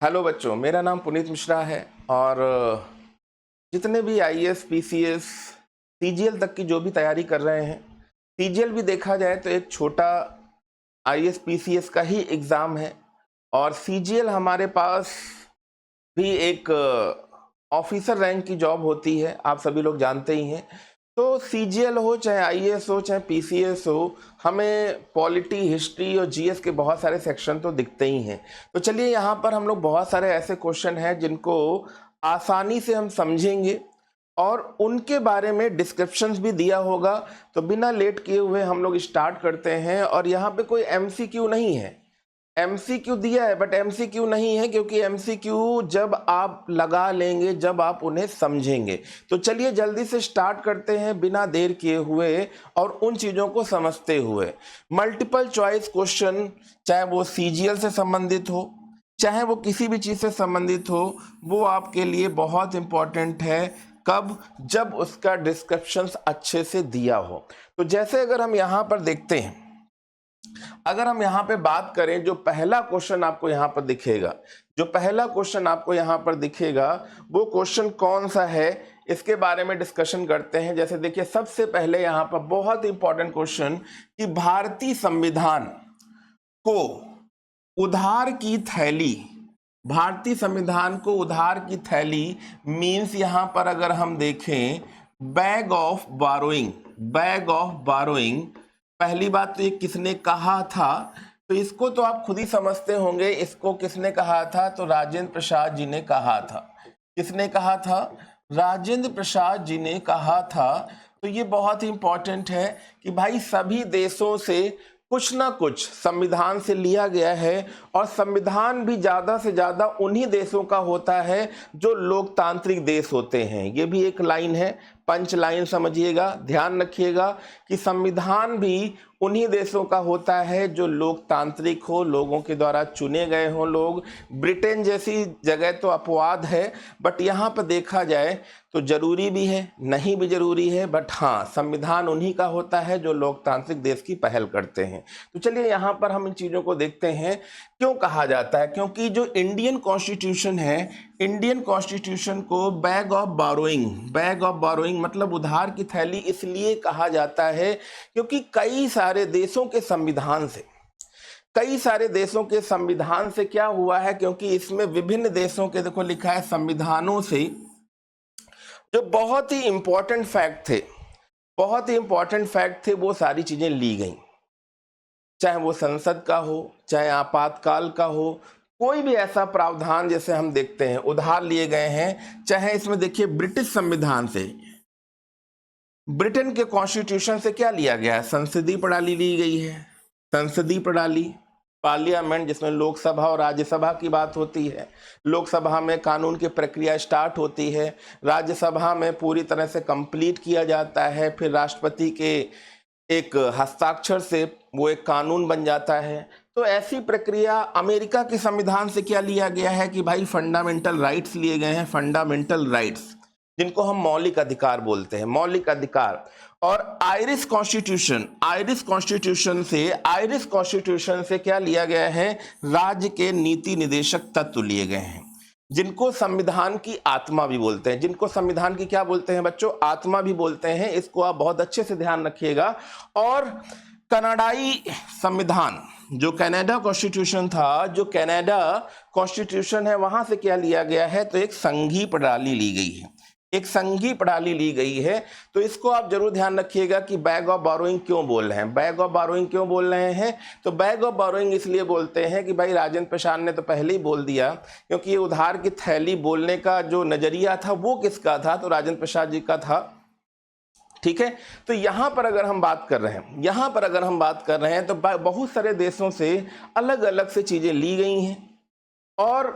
Hello बच्चों, मेरा नाम पुनीत मिश्रा है और जितने भी आईएएस, पीसीएस, सीजीएल तक की जो भी तैयारी कर रहे हैं, सीजीएल भी देखा जाए तो एक छोटा आईएएस पीसीएस का ही एग्ज़ाम है और सीजीएल हमारे पास भी एक ऑफिसर रैंक की जॉब होती है, आप सभी लोग जानते ही हैं। तो सीजीएल हो चाहे आईएएस हो चाहे पीसीएस हो, हमें पॉलिटी, हिस्ट्री और जीएस के बहुत सारे सेक्शन तो दिखते ही हैं। तो चलिए यहाँ पर हम लोग बहुत सारे ऐसे क्वेश्चन हैं जिनको आसानी से हम समझेंगे और उनके बारे में डिस्क्रिप्शंस भी दिया होगा। तो बिना लेट किए हुए हम लोग स्टार्ट करते हैं। और यहाँ पे कोई एमसीक्यू नहीं है, एमसीक्यू दिया है बट एमसीक्यू नहीं है, क्योंकि एमसीक्यू जब आप लगा लेंगे, जब आप उन्हें समझेंगे। तो चलिए जल्दी से स्टार्ट करते हैं बिना देर किए हुए और उन चीज़ों को समझते हुए। मल्टीपल चॉइस क्वेश्चन, चाहे वो सीजीएल से संबंधित हो चाहे वो किसी भी चीज़ से संबंधित हो, वो आपके लिए बहुत इंपॉर्टेंट है। कब? जब उसका डिस्क्रिप्शन अच्छे से दिया हो। तो जैसे अगर हम यहाँ पर देखते हैं, अगर हम यहाँ पे बात करें, जो पहला क्वेश्चन आपको यहाँ पर दिखेगा, जो पहला क्वेश्चन आपको यहाँ पर दिखेगा, वो क्वेश्चन कौन सा है, इसके बारे में डिस्कशन करते हैं। जैसे देखिए, सबसे पहले यहाँ पर बहुत इंपॉर्टेंट क्वेश्चन कि भारतीय संविधान को उधार की थैली, भारतीय संविधान को उधार की थैली मीन्स यहाँ पर अगर हम देखें bag of burrowing, bag of burrowing. पहली बात तो ये किसने कहा था, तो इसको तो आप खुद ही समझते होंगे। इसको किसने कहा था? तो राजेंद्र प्रसाद जी ने कहा था। किसने कहा था? राजेंद्र प्रसाद जी ने कहा था। तो ये बहुत ही इंपॉर्टेंट है कि भाई सभी देशों से कुछ ना कुछ संविधान से लिया गया है और संविधान भी ज़्यादा से ज़्यादा उन्हीं देशों का होता है जो लोकतांत्रिक देश होते हैं। ये भी एक लाइन है, पंच लाइन समझिएगा, ध्यान रखिएगा कि संविधान भी उन्हीं देशों का होता है जो लोकतांत्रिक हो, लोगों के द्वारा चुने गए हों लोग। ब्रिटेन जैसी जगह तो अपवाद है, बट यहाँ पर देखा जाए तो जरूरी भी है, नहीं भी जरूरी है, बट हाँ, संविधान उन्हीं का होता है जो लोकतांत्रिक देश की पहल करते हैं। तो चलिए यहाँ पर हम इन चीज़ों को देखते हैं। क्यों कहा जाता है? क्योंकि जो इंडियन कॉन्स्टिट्यूशन है, इंडियन कॉन्स्टिट्यूशन को bag of burrowing, bag of burrowing मतलब उधार की थैली इसलिए कहा जाता है क्योंकि कई सारे देशों के संविधान से, कई सारे देशों के संविधान से क्या हुआ है, क्योंकि इसमें विभिन्न देशों के, देखो लिखा है, संविधानों से जो बहुत ही इंपॉर्टेंट फैक्ट थे, बहुत ही इंपॉर्टेंट फैक्ट थे, वो सारी चीजें ली गई। चाहे वो संसद का हो, चाहे आपातकाल का हो, कोई भी ऐसा प्रावधान जैसे हम देखते हैं उधार लिए गए हैं। चाहे इसमें देखिए ब्रिटिश संविधान से, ब्रिटेन के कॉन्स्टिट्यूशन से क्या लिया गया है? संसदीय प्रणाली ली गई है। संसदीय प्रणाली, पार्लियामेंट, जिसमें लोकसभा और राज्यसभा की बात होती है। लोकसभा में कानून की प्रक्रिया स्टार्ट होती है, राज्यसभा में पूरी तरह से कंप्लीट किया जाता है, फिर राष्ट्रपति के एक हस्ताक्षर से वो एक कानून बन जाता है। तो ऐसी प्रक्रिया अमेरिका के संविधान से क्या लिया गया है कि भाई फंडामेंटल राइट्स लिए गए हैं, फंडामेंटल राइट्स, जिनको हम मौलिक अधिकार बोलते हैं, मौलिक अधिकार। और आयरिश कॉन्स्टिट्यूशन, आयरिश कॉन्स्टिट्यूशन से, आयरिश कॉन्स्टिट्यूशन से क्या लिया गया है? राज्य के नीति निदेशक तत्व लिए गए हैं, जिनको संविधान की आत्मा भी बोलते हैं। जिनको संविधान की क्या बोलते हैं बच्चों? आत्मा भी बोलते हैं। इसको आप बहुत अच्छे से ध्यान रखिएगा। और कनाडाई संविधान, जो कनाडा कॉन्स्टिट्यूशन था, जो कनाडा कॉन्स्टिट्यूशन है, वहां से क्या लिया गया है? तो एक संघीय प्रणाली ली गई है, एक संघीय प्रणाली ली गई है। तो इसको आप जरूर ध्यान रखिएगा कि बैग ऑफ बारोइंग क्यों बोल रहे हैं, बैग ऑफ बारोइंग क्यों बोल रहे हैं? तो बैग ऑफ बारोइंग इसलिए बोलते हैं कि भाई राजेंद्र प्रसाद ने तो पहले ही बोल दिया, क्योंकि ये उधार की थैली बोलने का जो नजरिया था वो किसका था? तो राजेंद्र प्रसाद जी का था। ठीक है, तो यहां पर अगर हम बात कर रहे हैं, यहां पर अगर हम बात कर रहे हैं तो बहुत सारे देशों से अलग अलग से चीजें ली गई हैं। और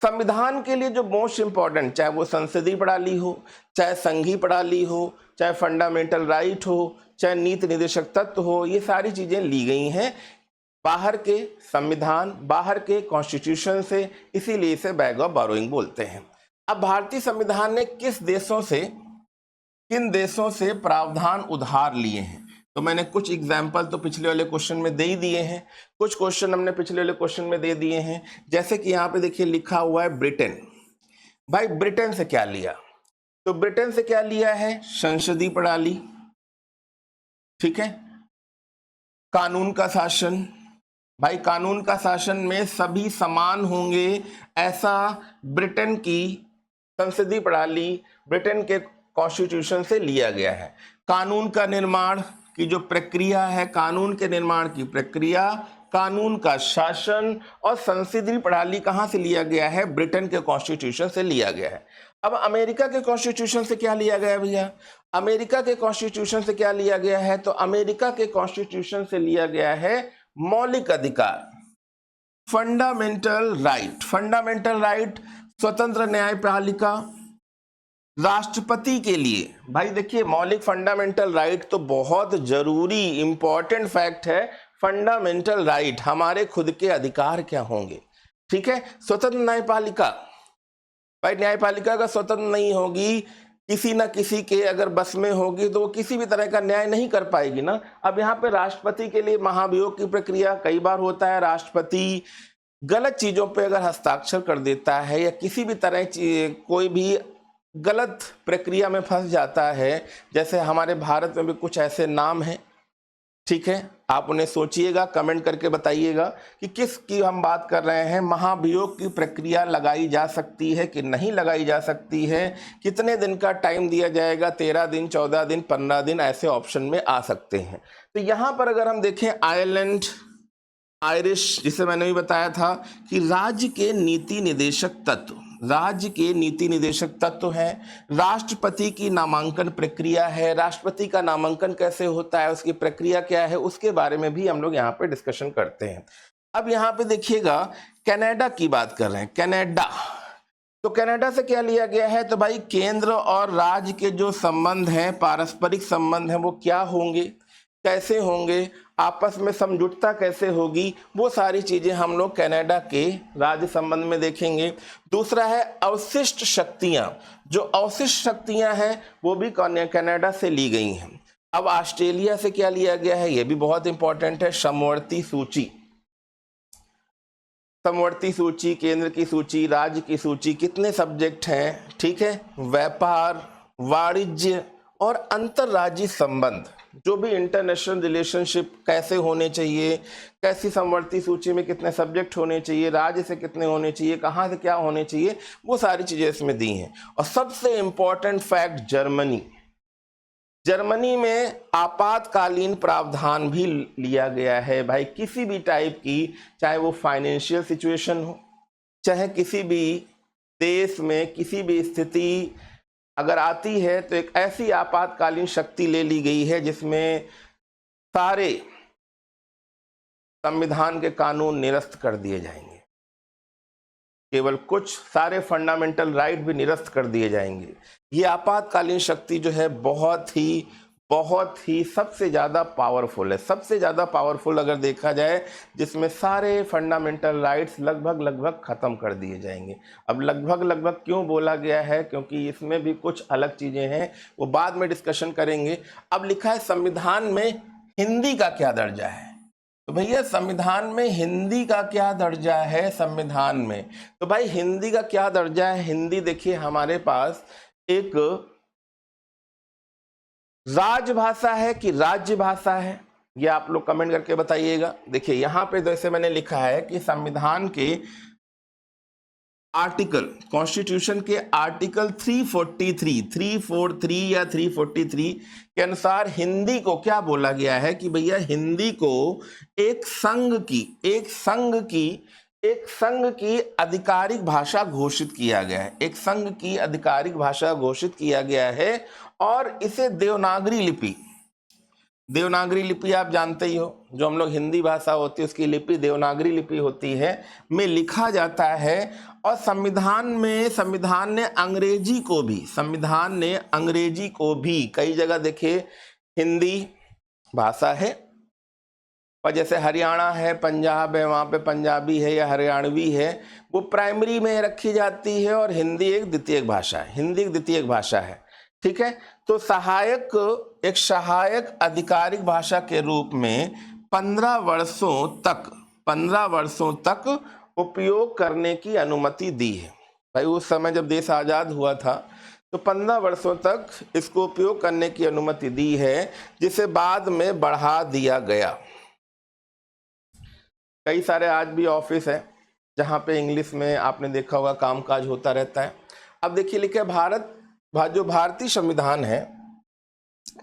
संविधान के लिए जो मोस्ट इंपॉर्टेंट, चाहे वो संसदीय प्रणाली हो, चाहे संघीय प्रणाली हो, चाहे फंडामेंटल राइट हो, चाहे नीति निदेशक तत्व हो, ये सारी चीजें ली गई हैं बाहर के संविधान, बाहर के कॉन्स्टिट्यूशन से, इसीलिए इसे बैग ऑफ बारोइंग बोलते हैं। अब भारतीय संविधान ने किस देशों से, किन देशों से प्रावधान उधार लिए हैं? तो मैंने कुछ एग्जाम्पल तो पिछले वाले क्वेश्चन में दे ही दिए हैं, कुछ क्वेश्चन हमने पिछले वाले क्वेश्चन में दे दिए हैं। जैसे कि यहाँ पे देखिए लिखा हुआ है ब्रिटेन। भाई ब्रिटेन से क्या लिया? तो ब्रिटेन से क्या लिया है? संसदीय प्रणाली, ठीक है, कानून का शासन। भाई कानून का शासन में सभी समान होंगे, ऐसा ब्रिटेन की संसदीय प्रणाली ब्रिटेन के कॉन्स्टिट्यूशन से लिया गया है। कानून का निर्माण की जो प्रक्रिया है, कानून के निर्माण की प्रक्रिया, कानून का शासन और संसदीय प्रणाली कहां से लिया गया है? ब्रिटेन के कॉन्स्टिट्यूशन से लिया गया है। अब अमेरिका के कॉन्स्टिट्यूशन से क्या लिया गया भैया? अमेरिका के कॉन्स्टिट्यूशन से क्या लिया गया है? तो अमेरिका के कॉन्स्टिट्यूशन से लिया गया है मौलिक अधिकार, फंडामेंटल राइट। फंडामेंटल राइट, स्वतंत्र न्यायपालिका, राष्ट्रपति के लिए। भाई देखिए मौलिक फंडामेंटल राइट तो बहुत जरूरी इंपॉर्टेंट फैक्ट है। फंडामेंटल राइट, हमारे खुद के अधिकार क्या होंगे, ठीक है। स्वतंत्र न्यायपालिका, भाई न्यायपालिका का स्वतंत्र नहीं होगी, किसी ना किसी के अगर बस में होगी तो वो किसी भी तरह का न्याय नहीं कर पाएगी ना। अब यहाँ पे राष्ट्रपति के लिए महाभियोग की प्रक्रिया कई बार होता है। राष्ट्रपति गलत चीजों पे अगर हस्ताक्षर कर देता है या किसी भी तरह कोई भी गलत प्रक्रिया में फंस जाता है, जैसे हमारे भारत में भी कुछ ऐसे नाम हैं, ठीक है, आप उन्हें सोचिएगा, कमेंट करके बताइएगा कि किस की हम बात कर रहे हैं। महाभियोग की प्रक्रिया लगाई जा सकती है कि नहीं लगाई जा सकती है, कितने दिन का टाइम दिया जाएगा, 13 दिन, 14 दिन, 15 दिन, ऐसे ऑप्शन में आ सकते हैं। तो यहाँ पर अगर हम देखें आयरलैंड, आयरिश, जिसे मैंने भी बताया था कि राज्य के नीति निदेशक तत्व, राज्य के नीति निदेशक तत्व है। राष्ट्रपति की नामांकन प्रक्रिया है, राष्ट्रपति का नामांकन कैसे होता है, उसकी प्रक्रिया क्या है, उसके बारे में भी हम लोग यहाँ पे डिस्कशन करते हैं। अब यहाँ पे देखिएगा कनाडा की बात कर रहे हैं। कनाडा, तो कनाडा से क्या लिया गया है? तो भाई केंद्र और राज्य के जो संबंध हैं, पारस्परिक संबंध हैं, वो क्या होंगे, कैसे होंगे, आपस में समझौता कैसे होगी, वो सारी चीजें हम लोग कनाडा के राज्य संबंध में देखेंगे। दूसरा है अवशिष्ट शक्तियां, जो अवशिष्ट शक्तियां हैं वो भी कनाडा से ली गई हैं। अब ऑस्ट्रेलिया से क्या लिया गया है, ये भी बहुत इंपॉर्टेंट है, समवर्ती सूची। समवर्ती सूची, केंद्र की सूची, राज्य की सूची, कितने सब्जेक्ट हैं, ठीक है, व्यापार, वाणिज्य और अंतरराज्यीय संबंध, जो भी इंटरनेशनल रिलेशनशिप कैसे होने चाहिए, कैसी समवर्ती सूची में कितने सब्जेक्ट होने चाहिए, राज्य से कितने होने चाहिए, कहाँ से क्या होने चाहिए, वो सारी चीजें इसमें दी हैं। और सबसे इंपॉर्टेंट फैक्ट, जर्मनी, जर्मनी में आपातकालीन प्रावधान भी लिया गया है। भाई किसी भी टाइप की, चाहे वो फाइनेंशियल सिचुएशन हो, चाहे किसी भी देश में किसी भी स्थिति अगर आती है, तो एक ऐसी आपातकालीन शक्ति ले ली गई है जिसमें सारे संविधान के कानून निरस्त कर दिए जाएंगे, केवल कुछ, सारे फंडामेंटल राइट भी निरस्त कर दिए जाएंगे। ये आपातकालीन शक्ति जो है बहुत ही सबसे ज़्यादा पावरफुल है, सबसे ज़्यादा पावरफुल अगर देखा जाए, जिसमें सारे फंडामेंटल राइट्स लगभग ख़त्म कर दिए जाएंगे। अब लगभग क्यों बोला गया है, क्योंकि इसमें भी कुछ अलग चीज़ें हैं, वो बाद में डिस्कशन करेंगे। अब लिखा है संविधान में हिंदी का क्या दर्जा है, तो भैया संविधान में हिंदी का क्या दर्जा है, संविधान में, तो भाई हिंदी का क्या दर्जा है। हिंदी देखिए हमारे पास एक राजभाषा है कि राज्य भाषा है, ये आप लोग कमेंट करके बताइएगा। देखिए यहाँ पे जैसे मैंने लिखा है कि संविधान के आर्टिकल, कॉन्स्टिट्यूशन के आर्टिकल 343 या 343 के अनुसार हिंदी को क्या बोला गया है कि भैया हिंदी को एक संघ की आधिकारिक भाषा घोषित किया गया है, एक संघ की आधिकारिक भाषा घोषित किया गया है। और इसे देवनागरी लिपि आप जानते ही हो, जो हम लोग हिंदी भाषा होती है उसकी लिपि देवनागरी लिपि होती है, में लिखा जाता है। और संविधान ने अंग्रेजी को भी कई जगह देखे हिंदी भाषा है, और जैसे हरियाणा है, पंजाब है, वहाँ पे पंजाबी है या हरियाणवी है, वो प्राइमरी में रखी जाती है, और हिंदी एक द्वितीयक भाषा है, ठीक है। तो एक सहायक आधिकारिक भाषा के रूप में 15 वर्षों तक उपयोग करने की अनुमति दी है। भाई उस समय जब देश आज़ाद हुआ था तो 15 वर्षों तक इसको उपयोग करने की अनुमति दी है, जिसे बाद में बढ़ा दिया गया। कई सारे आज भी ऑफिस है जहाँ पे इंग्लिश में आपने देखा होगा कामकाज होता रहता है। अब देखिए लिखे जो भारतीय संविधान है,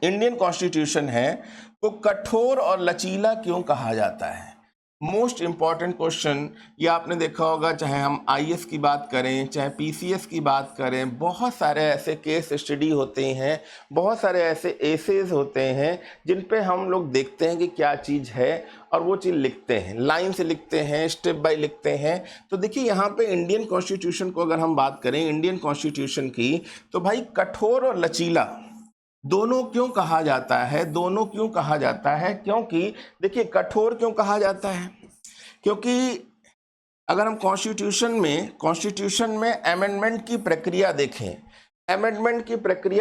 इंडियन कॉन्स्टिट्यूशन है, को कठोर और लचीला क्यों कहा जाता है? मोस्ट इंपॉर्टेंट क्वेश्चन ये आपने देखा होगा, चाहे हम आईएएस की बात करें, चाहे पीसीएस की बात करें, बहुत सारे ऐसे केस स्टडी होते हैं, बहुत सारे ऐसे एसेज होते हैं जिन पे हम लोग देखते हैं कि क्या चीज़ है और वो चीज़ लिखते हैं, लाइन से लिखते हैं, स्टेप बाय लिखते हैं। तो देखिए यहाँ पे इंडियन कॉन्स्टिट्यूशन को अगर हम बात करें, इंडियन कॉन्स्टिट्यूशन की, तो भाई कठोर और लचीला दोनों क्यों कहा जाता है? दोनों क्यों कहा जाता है? क्योंकि देखिए कठोर क्यों कहा जाता है? क्योंकि अगर हम कॉन्स्टिट्यूशन में अमेंडमेंट की प्रक्रिया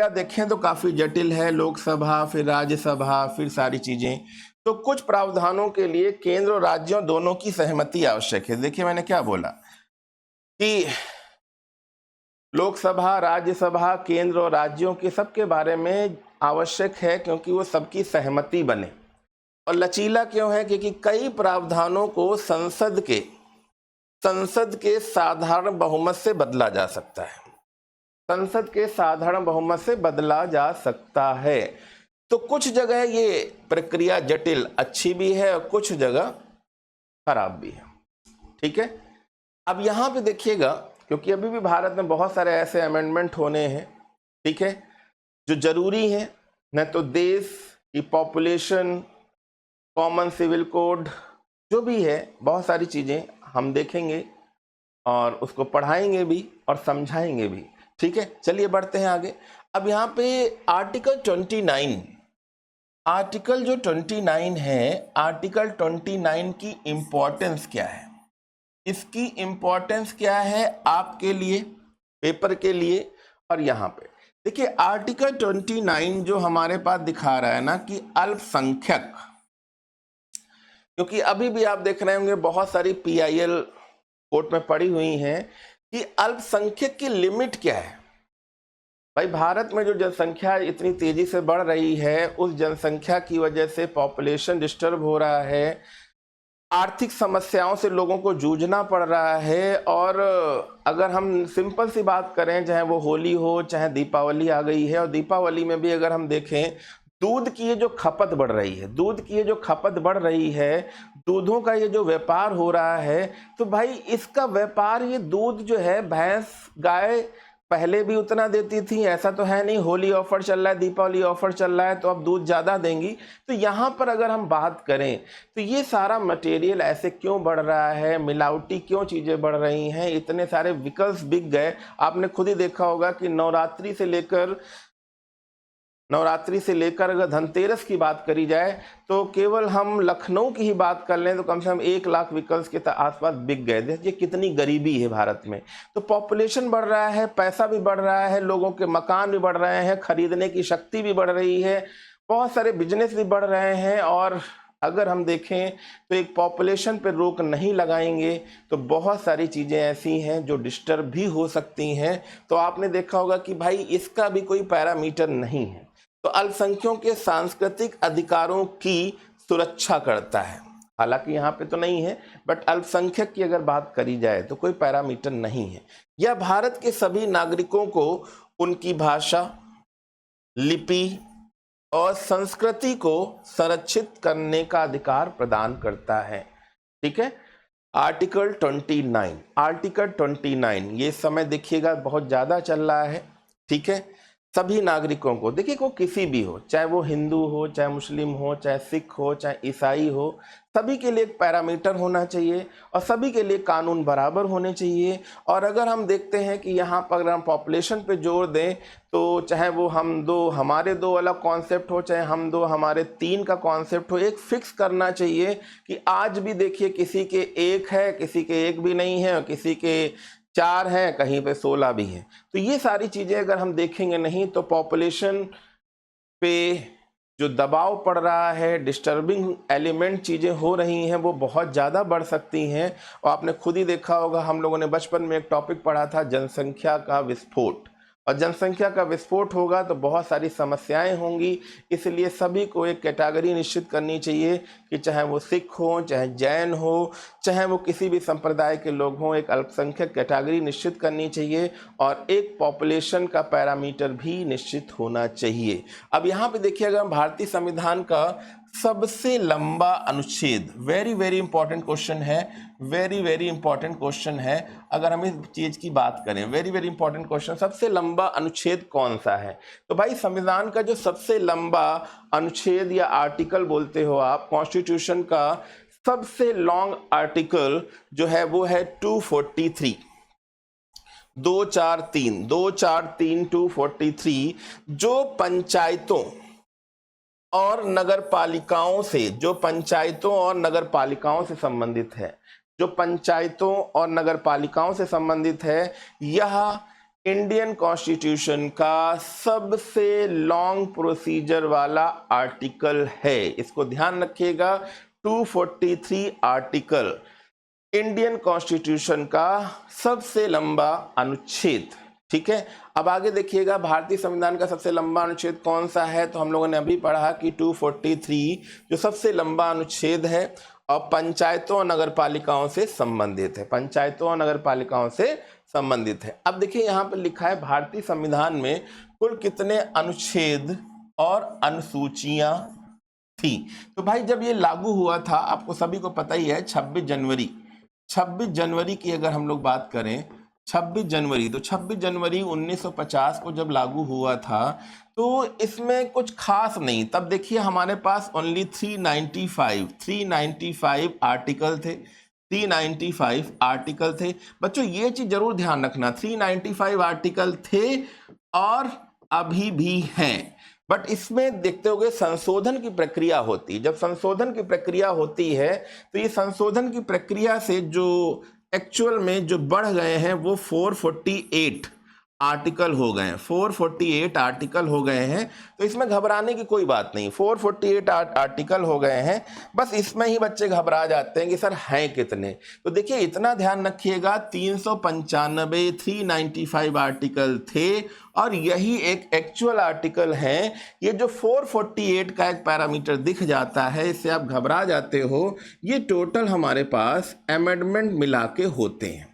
देखें तो काफ़ी जटिल है। लोकसभा, फिर राज्यसभा, फिर सारी चीज़ें। तो कुछ प्रावधानों के लिए केंद्र और राज्यों दोनों की सहमति आवश्यक है। देखिए मैंने क्या बोला कि लोकसभा, राज्यसभा, केंद्र और राज्यों के सबके बारे में आवश्यक है क्योंकि वो सबकी सहमति बने। और लचीला क्यों है? क्योंकि कई प्रावधानों को संसद के साधारण बहुमत से बदला जा सकता है। संसद के साधारण बहुमत से बदला जा सकता है। तो कुछ जगह ये प्रक्रिया जटिल अच्छी भी है और कुछ जगह खराब भी है। ठीक है, अब यहाँ पे देखिएगा, क्योंकि अभी भी भारत में बहुत सारे ऐसे अमेंडमेंट होने हैं, ठीक है, जो जरूरी हैं। न तो देश की पॉपुलेशन, कॉमन सिविल कोड, जो भी है, बहुत सारी चीज़ें हम देखेंगे और उसको पढ़ाएंगे भी और समझाएंगे भी। ठीक है, चलिए बढ़ते हैं आगे। अब यहाँ पे आर्टिकल 29 है, आर्टिकल 29 की इम्पोर्टेंस क्या है? इसकी इम्पोर्टेंस क्या है आपके लिए, पेपर के लिए? और यहाँ पे देखिए आर्टिकल 29 जो हमारे पास दिखा रहा है ना कि अल्पसंख्यक, क्योंकि अभी भी आप देख रहे होंगे बहुत सारी PIL कोर्ट में पड़ी हुई हैं कि अल्पसंख्यक की लिमिट क्या है। भाई भारत में जो जनसंख्या इतनी तेजी से बढ़ रही है, उस जनसंख्या की वजह से पॉपुलेशन डिस्टर्ब हो रहा है, आर्थिक समस्याओं से लोगों को जूझना पड़ रहा है। और अगर हम सिंपल सी बात करें, चाहे वो होली हो, चाहे दीपावली आ गई है, और दीपावली में भी अगर हम देखें, दूध की ये जो खपत बढ़ रही है, दूधों का ये जो व्यापार हो रहा है, तो भाई इसका व्यापार, ये दूध जो है, भैंस गाय पहले भी उतना देती थी, ऐसा तो है नहीं। होली ऑफर चल रहा है, दीपावली ऑफर चल रहा है, तो अब दूध ज़्यादा देंगी। तो यहाँ पर अगर हम बात करें तो ये सारा मटेरियल ऐसे क्यों बढ़ रहा है, मिलावटी क्यों चीज़ें बढ़ रही हैं, इतने सारे विकल्प बिक गए। आपने खुद ही देखा होगा कि नवरात्रि से लेकर अगर धनतेरस की बात करी जाए तो केवल हम लखनऊ की ही बात कर लें तो कम से कम 1 लाख व्हीकल्स के आसपास बिक गए। देखिए कितनी गरीबी है भारत में। तो पॉपुलेशन बढ़ रहा है, पैसा भी बढ़ रहा है, लोगों के मकान भी बढ़ रहे हैं, खरीदने की शक्ति भी बढ़ रही है, बहुत सारे बिजनेस भी बढ़ रहे हैं। और अगर हम देखें तो एक पॉपुलेशन पर रोक नहीं लगाएंगे तो बहुत सारी चीज़ें ऐसी हैं जो डिस्टर्ब भी हो सकती हैं। तो आपने देखा होगा कि भाई इसका भी कोई पैरामीटर नहीं है। तो अल्पसंख्यकों के सांस्कृतिक अधिकारों की सुरक्षा करता है। हालांकि यहाँ पे तो नहीं है, बट अल्पसंख्यक की अगर बात करी जाए तो कोई पैरामीटर नहीं है। यह भारत के सभी नागरिकों को उनकी भाषा, लिपि और संस्कृति को संरक्षित करने का अधिकार प्रदान करता है। ठीक है, आर्टिकल 29 ये समय देखिएगा बहुत ज़्यादा चल रहा है। ठीक है, सभी नागरिकों को, देखिए वो किसी भी हो, चाहे वो हिंदू हो, चाहे मुस्लिम हो, चाहे सिख हो, चाहे ईसाई हो, सभी के लिए एक पैरामीटर होना चाहिए और सभी के लिए कानून बराबर होने चाहिए। और अगर हम देखते हैं कि यहाँ पर अगर हम पॉपुलेशन पे जोर दें तो चाहे वो हम दो हमारे दो अलग कॉन्सेप्ट हो, चाहे हम दो हमारे 3 का कॉन्सेप्ट हो, एक फिक्स करना चाहिए कि आज भी देखिए किसी के 1 है, किसी के 1 भी नहीं है, और किसी के 4 हैं, कहीं पे 16 भी हैं। तो ये सारी चीज़ें अगर हम देखेंगे नहीं तो पॉपुलेशन पे जो दबाव पड़ रहा है, डिस्टर्बिंग एलिमेंट चीज़ें हो रही हैं, वो बहुत ज़्यादा बढ़ सकती हैं। और आपने खुद ही देखा होगा, हम लोगों ने बचपन में एक टॉपिक पढ़ा था, जनसंख्या का विस्फोट। और जनसंख्या का विस्फोट होगा तो बहुत सारी समस्याएं होंगी। इसलिए सभी को एक कैटेगरी निश्चित करनी चाहिए कि चाहे वो सिख हो, चाहे जैन हो, चाहे वो किसी भी संप्रदाय के लोग हों, एक अल्पसंख्यक कैटेगरी निश्चित करनी चाहिए और एक पॉपुलेशन का पैरामीटर भी निश्चित होना चाहिए। अब यहाँ पे देखिएगा, भारतीय संविधान का सबसे लंबा अनुच्छेद, वेरी वेरी इंपॉर्टेंट क्वेश्चन है, वेरी वेरी इंपॉर्टेंट क्वेश्चन है। अगर हम इस चीज की बात करें, वेरी वेरी इंपॉर्टेंट क्वेश्चन, सबसे लंबा अनुच्छेद कौन सा है? तो भाई संविधान का जो सबसे लंबा अनुच्छेद या आर्टिकल बोलते हो आप, कॉन्स्टिट्यूशन का सबसे लॉन्ग आर्टिकल जो है वो है 243, 243 243, जो पंचायतों और नगर पालिकाओं से, जो पंचायतों और नगर पालिकाओं से संबंधित है, जो पंचायतों और नगर पालिकाओं से संबंधित है, यह इंडियन कॉन्स्टिट्यूशन का सबसे लॉन्ग प्रोसीजर वाला आर्टिकल है। इसको ध्यान रखिएगा, 243 आर्टिकल इंडियन कॉन्स्टिट्यूशन का सबसे लंबा अनुच्छेद। ठीक है, अब आगे देखिएगा, भारतीय संविधान का सबसे लंबा अनुच्छेद कौन सा है? तो हम लोगों ने अभी पढ़ा कि 243 जो सबसे लंबा अनुच्छेद है और पंचायतों और नगर पालिकाओं से संबंधित है, पंचायतों और नगर पालिकाओं से संबंधित है। अब देखिए यहाँ पर लिखा है, भारतीय संविधान में कुल कितने अनुच्छेद और अनुसूचियां थी? तो भाई जब ये लागू हुआ था, आपको सभी को पता ही है, 26 जनवरी की अगर हम लोग बात करें, 26 जनवरी, तो 26 जनवरी 1950 को जब लागू हुआ था, तो इसमें कुछ खास नहीं। तब देखिए हमारे पास ओनली 395 आर्टिकल थे, 395 आर्टिकल थे। बच्चों ये चीज जरूर ध्यान रखना, 395 आर्टिकल थे और अभी भी हैं। बट इसमें देखते होगे संशोधन की प्रक्रिया होती है। जब संशोधन की प्रक्रिया होती है तो ये संशोधन की प्रक्रिया से जो एक्चुअल में जो बढ़ गए हैं वो 448 आर्टिकल हो गए हैं, 448 आर्टिकल हो गए हैं। तो इसमें घबराने की कोई बात नहीं, 448 आर्टिकल हो गए हैं। बस इसमें ही बच्चे घबरा जाते हैं कि सर हैं कितने। तो देखिए इतना ध्यान रखिएगा, 395 आर्टिकल थे और यही एक एक्चुअल आर्टिकल है। ये जो 448 का एक पैरामीटर दिख जाता है, इससे आप घबरा जाते हो, ये टोटल हमारे पास अमेंडमेंट मिला के होते हैं।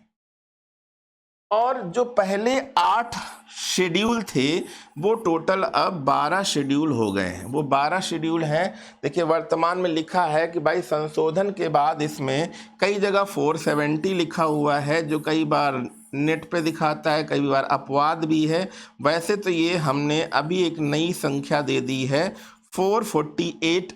और जो पहले 8 शेड्यूल थे वो टोटल अब 12 शेड्यूल हो गए हैं, वो 12 शेड्यूल हैं। देखिए वर्तमान में लिखा है कि भाई संशोधन के बाद इसमें कई जगह 470 लिखा हुआ है, जो कई बार नेट पे दिखाता है, कई बार अपवाद भी है। वैसे तो ये हमने अभी एक नई संख्या दे दी है, 448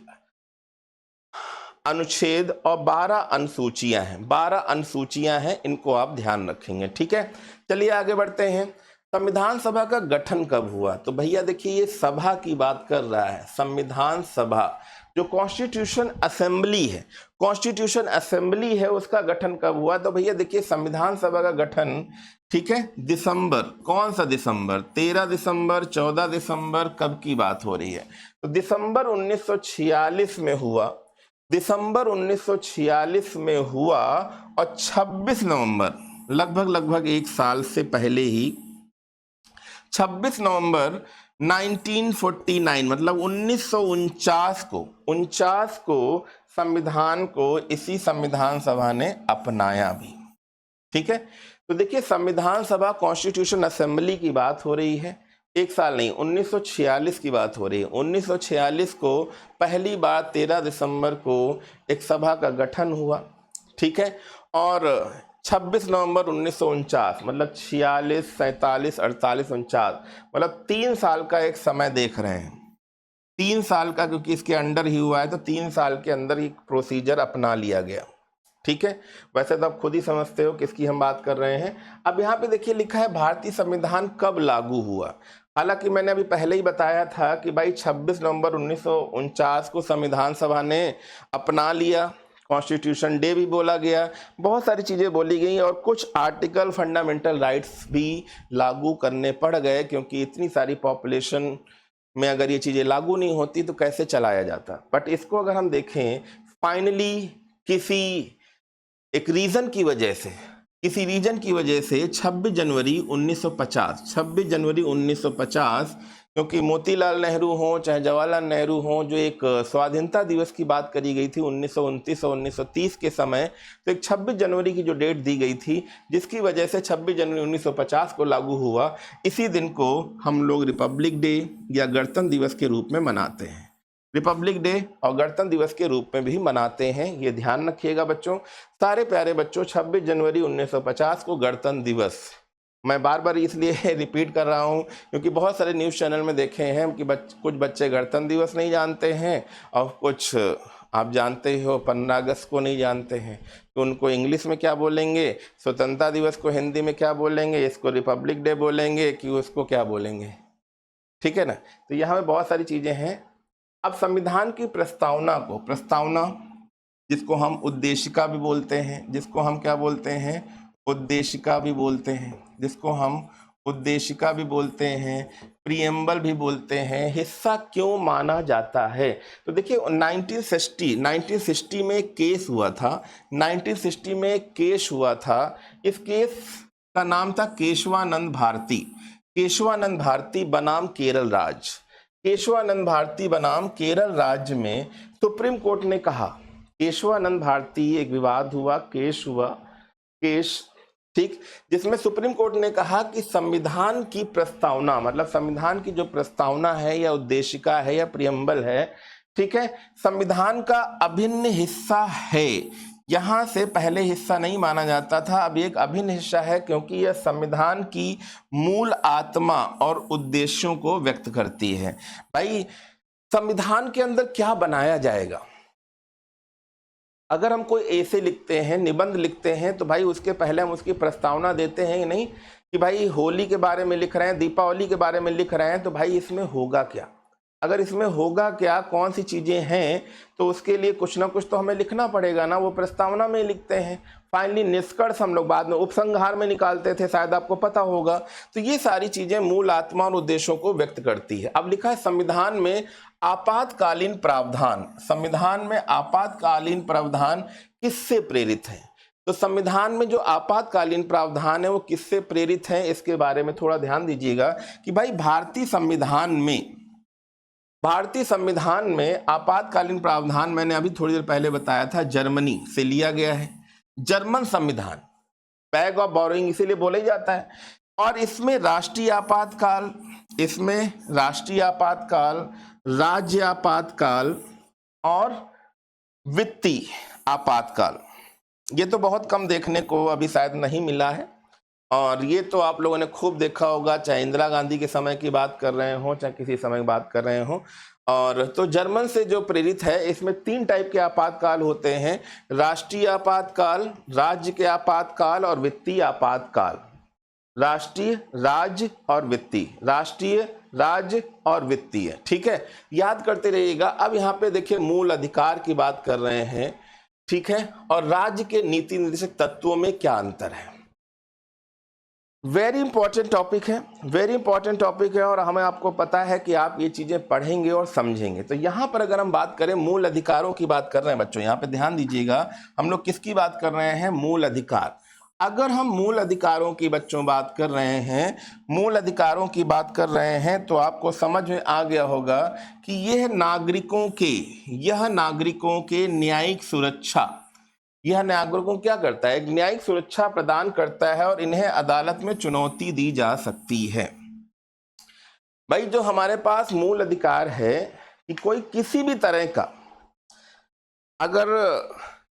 अनुच्छेद और 12 अनुसूचियां हैं, 12 अनुसूचियां हैं, इनको आप ध्यान रखेंगे। ठीक है, चलिए आगे बढ़ते हैं। संविधान सभा का गठन कब हुआ? तो भैया देखिए ये सभा की बात कर रहा है, संविधान सभा जो कॉन्स्टिट्यूशन असेंबली है, कॉन्स्टिट्यूशन असेंबली है, उसका गठन कब हुआ? तो भैया देखिए संविधान सभा का गठन, ठीक है, दिसंबर, कौन सा दिसंबर? 13 दिसंबर, 14 दिसंबर, कब की बात हो रही है? तो दिसंबर 1946 में हुआ, दिसंबर 1946 में हुआ। और 26 नवंबर, लगभग एक साल से पहले ही, 26 नवंबर 1949 मतलब 1949 को संविधान को इसी संविधान सभा ने अपनाया भी। ठीक है, तो देखिए संविधान सभा कॉन्स्टिट्यूशन असेंबली की बात हो रही है, एक साल नहीं, 1946 की बात हो रही है। 1946 को पहली बार 13 दिसंबर को एक सभा का गठन हुआ। ठीक है, और 26 नवंबर 1949 मतलब 46, 47, 48, 49 मतलब 3 साल का एक समय देख रहे हैं, 3 साल का, क्योंकि इसके अंडर ही हुआ है तो 3 साल के अंदर ही प्रोसीजर अपना लिया गया। ठीक है, वैसे तो आप खुद ही समझते हो किसकी हम बात कर रहे हैं। अब यहाँ पे देखिए लिखा है भारतीय संविधान कब लागू हुआ। हालांकि मैंने अभी पहले ही बताया था कि भाई 26 नवंबर 1949 को संविधान सभा ने अपना लिया, कॉन्स्टिट्यूशन डे भी बोला गया, बहुत सारी चीज़ें बोली गई और कुछ आर्टिकल फंडामेंटल राइट्स भी लागू करने पड़ गए, क्योंकि इतनी सारी पॉपुलेशन में अगर ये चीज़ें लागू नहीं होती तो कैसे चलाया जाता। बट इसको अगर हम देखें, फाइनली किसी एक रीज़न की वजह से, किसी रीजन की वजह से 26 जनवरी 1950, क्योंकि मोतीलाल नेहरू हो चाहे जवाहरलाल नेहरू हो, जो एक स्वाधीनता दिवस की बात करी गई थी 1929 और 1930 के समय, तो एक 26 जनवरी की जो डेट दी गई थी, जिसकी वजह से 26 जनवरी 1950 को लागू हुआ। इसी दिन को हम लोग रिपब्लिक डे या गणतंत्र दिवस के रूप में मनाते हैं। रिपब्लिक डे और गणतंत्र दिवस के रूप में भी मनाते हैं, ये ध्यान रखिएगा बच्चों। सारे प्यारे बच्चों, 26 जनवरी 1950 को गणतंत्र दिवस, मैं बार बार इसलिए रिपीट कर रहा हूँ क्योंकि बहुत सारे न्यूज़ चैनल में देखे हैं कि कुछ बच्चे गणतंत्र दिवस नहीं जानते हैं और कुछ आप जानते हो 15 अगस्त को नहीं जानते हैं, तो उनको इंग्लिश में क्या बोलेंगे, स्वतंत्रता दिवस को हिंदी में क्या बोलेंगे, इसको रिपब्लिक डे बोलेंगे कि उसको क्या बोलेंगे, ठीक है ना। तो यहाँ पे बहुत सारी चीज़ें हैं। अब संविधान की प्रस्तावना जिसको हम उद्देशिका भी बोलते हैं, जिसको हम क्या बोलते हैं, उद्देशिका भी बोलते हैं, जिसको हम उद्देशिका भी बोलते हैं, प्रियम्बल भी बोलते हैं, हिस्सा क्यों माना जाता है। तो देखिए 1960 में एक केस हुआ था, 1960 में एक केस हुआ था। इस केस का नाम था केशवानंद भारती, केशवानंद भारती बनाम केरल राज। केशवानंद भारती बनाम केरल राज्य में सुप्रीम कोर्ट ने कहा, केशवानंद भारती, एक विवाद हुआ, केस हुआ, केस, ठीक, जिसमें सुप्रीम कोर्ट ने कहा कि संविधान की प्रस्तावना, मतलब संविधान की जो प्रस्तावना है या उद्देशिका है या प्रियम्बल है, ठीक है, संविधान का अभिन्न हिस्सा है। यहां से पहले हिस्सा नहीं माना जाता था, अब एक अभिन्न हिस्सा है क्योंकि यह संविधान की मूल आत्मा और उद्देश्यों को व्यक्त करती है। भाई संविधान के अंदर क्या बनाया जाएगा, अगर हम कोई ऐसे लिखते हैं, निबंध लिखते हैं, तो भाई उसके पहले हम उसकी प्रस्तावना देते हैं नहीं कि भाई होली के बारे में लिख रहे हैं, दीपावली के बारे में लिख रहे हैं, तो भाई इसमें होगा क्या, अगर इसमें होगा क्या, कौन सी चीज़ें हैं, तो उसके लिए कुछ ना कुछ तो हमें लिखना पड़ेगा ना, वो प्रस्तावना में लिखते हैं। फाइनली निष्कर्ष हम लोग बाद में उपसंहार में निकालते थे, शायद आपको पता होगा। तो ये सारी चीज़ें मूल आत्मा और उद्देश्यों को व्यक्त करती है। अब लिखा है संविधान में आपातकालीन प्रावधान, संविधान में आपातकालीन प्रावधान किससे प्रेरित है। तो संविधान में जो आपातकालीन प्रावधान है वो किससे प्रेरित है, इसके बारे में थोड़ा ध्यान दीजिएगा कि भाई भारतीय संविधान में आपातकालीन प्रावधान मैंने अभी थोड़ी देर पहले बताया था, जर्मनी से लिया गया है। जर्मन संविधान, बैग ऑफ बोरोइंग इसीलिए बोला ही जाता है। और इसमें राष्ट्रीय आपातकाल, इसमें राष्ट्रीय आपातकाल, राज्य आपातकाल और वित्तीय आपातकाल, ये तो बहुत कम देखने को अभी शायद नहीं मिला है। और ये तो आप लोगों ने खूब देखा होगा, चाहे इंदिरा गांधी के समय की बात कर रहे हो चाहे किसी समय की बात कर रहे हो। और तो जर्मन से जो प्रेरित है, इसमें 3 टाइप के आपातकाल होते हैं, राष्ट्रीय आपातकाल, राज्य के आपातकाल और वित्तीय आपातकाल। राष्ट्रीय, राज्य और वित्तीय, राष्ट्रीय, राज्य और वित्तीय, ठीक है, याद करते रहिएगा। अब यहाँ पे देखिए मूल अधिकार की बात कर रहे हैं, ठीक है, और राज्य के नीति निर्देशक तत्वों में क्या अंतर है। वेरी इंपॉर्टेंट टॉपिक है, वेरी इंपॉर्टेंट टॉपिक है, और हमें आपको पता है कि आप ये चीजें पढ़ेंगे और समझेंगे। तो यहाँ पर अगर हम बात करें, मूल अधिकारों की बात कर रहे हैं बच्चों, यहाँ पे ध्यान दीजिएगा, हम लोग किसकी बात कर रहे हैं, मूल अधिकार। अगर हम मूल अधिकारों की बच्चों बात कर रहे हैं, मूल अधिकारों की बात कर रहे हैं, तो आपको समझ में आ गया होगा कि यह नागरिकों के न्यायिक सुरक्षा, यह नागरिकों को क्या करता है, एक न्यायिक सुरक्षा प्रदान करता है और इन्हें अदालत में चुनौती दी जा सकती है। भाई जो हमारे पास मूल अधिकार है कि कोई किसी भी तरह का, अगर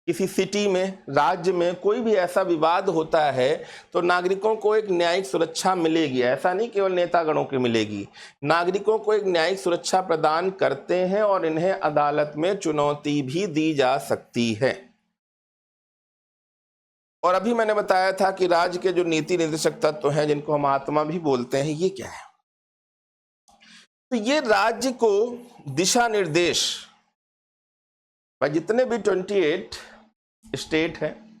किसी सिटी में, राज्य में कोई भी ऐसा विवाद होता है तो नागरिकों को एक न्यायिक सुरक्षा मिलेगी। ऐसा नहीं केवल नेतागणों को मिलेगी, नागरिकों को एक न्यायिक सुरक्षा प्रदान करते हैं और इन्हें अदालत में चुनौती भी दी जा सकती है। और अभी मैंने बताया था कि राज्य के जो नीति निर्देशक तत्व हैं, जिनको हम आत्मा भी बोलते हैं, ये क्या है। तो ये राज्य को दिशा निर्देश, जितने भी 28 स्टेट हैं,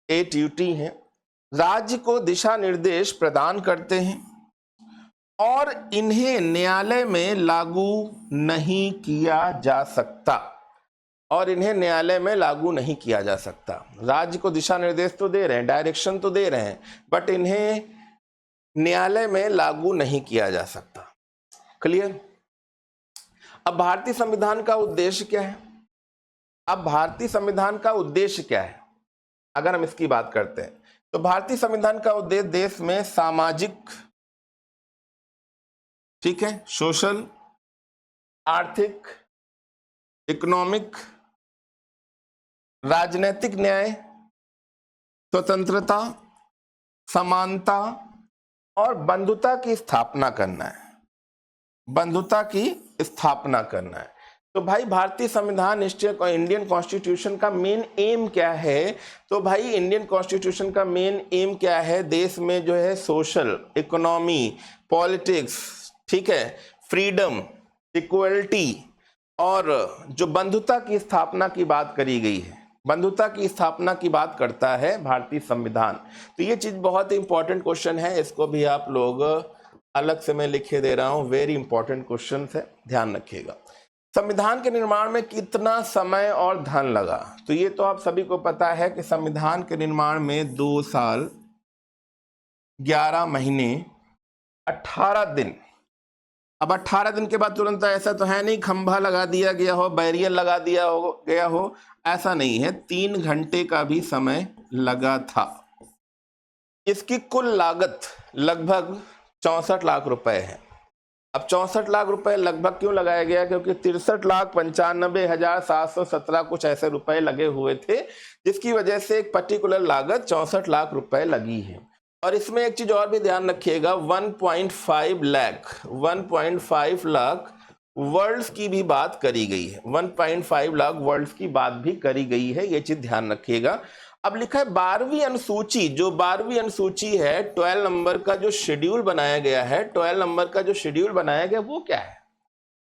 8 यूटी हैं, राज्य को दिशा निर्देश प्रदान करते हैं और इन्हें न्यायालय में लागू नहीं किया जा सकता, और इन्हें न्यायालय में लागू नहीं किया जा सकता। राज्य को दिशा निर्देश तो दे रहे हैं, डायरेक्शन तो दे रहे हैं, बट इन्हें न्यायालय में लागू नहीं किया जा सकता। क्लियर? अब भारतीय संविधान का उद्देश्य क्या है? अब भारतीय संविधान का उद्देश्य क्या है अगर हम इसकी बात करते हैं तो भारतीय संविधान का उद्देश्य देश में सामाजिक, ठीक है, सोशल, आर्थिक, इकोनॉमिक, राजनीतिक न्याय, स्वतंत्रता, समानता और बंधुता की स्थापना करना है। बंधुता की स्थापना करना है। तो भाई भारतीय संविधान इंडियन कॉन्स्टिट्यूशन का मेन एम क्या है? तो भाई इंडियन कॉन्स्टिट्यूशन का मेन एम क्या है? देश में जो है सोशल, इकोनॉमी, पॉलिटिक्स, ठीक है, फ्रीडम, इक्वलिटी और जो बंधुता की स्थापना की बात करी गई है, बंधुता की स्थापना की बात करता है भारतीय संविधान। तो ये चीज बहुत इंपॉर्टेंट क्वेश्चन है, इसको भी आप लोग अलग से मैं लिखे दे रहा हूं, वेरी इंपॉर्टेंट क्वेश्चन है, ध्यान रखिएगा। संविधान के निर्माण में कितना समय और धन लगा? तो ये तो आप सभी को पता है कि संविधान के निर्माण में 2 साल 11 महीने 18 दिन। अब 18 दिन के बाद तुरंत ऐसा तो है नहीं खंभा लगा दिया गया हो, बैरियर लगा दिया गया हो, ऐसा नहीं है। 3 घंटे का भी समय लगा था। इसकी कुल लागत लगभग 64 लाख रुपए है। अब 64 लाख रुपए लगभग क्यों लगाया गया? क्योंकि 63,95,717 कुछ ऐसे रुपए लगे हुए थे, जिसकी वजह से एक पर्टिकुलर लागत 64 लाख रुपए लगी है। और इसमें एक चीज और भी ध्यान रखिएगा, 1.5 लाख वर्ड्स की भी बात करी गई है। 1.5 लाख वर्ड्स की बात भी करी गई है, ये चीज ध्यान रखिएगा। अब लिखा है 12वीं अनुसूची, जो 12वीं अनुसूची है, 12 नंबर का जो शेड्यूल बनाया गया है, 12 नंबर का जो शेड्यूल बनाया गया वो क्या है?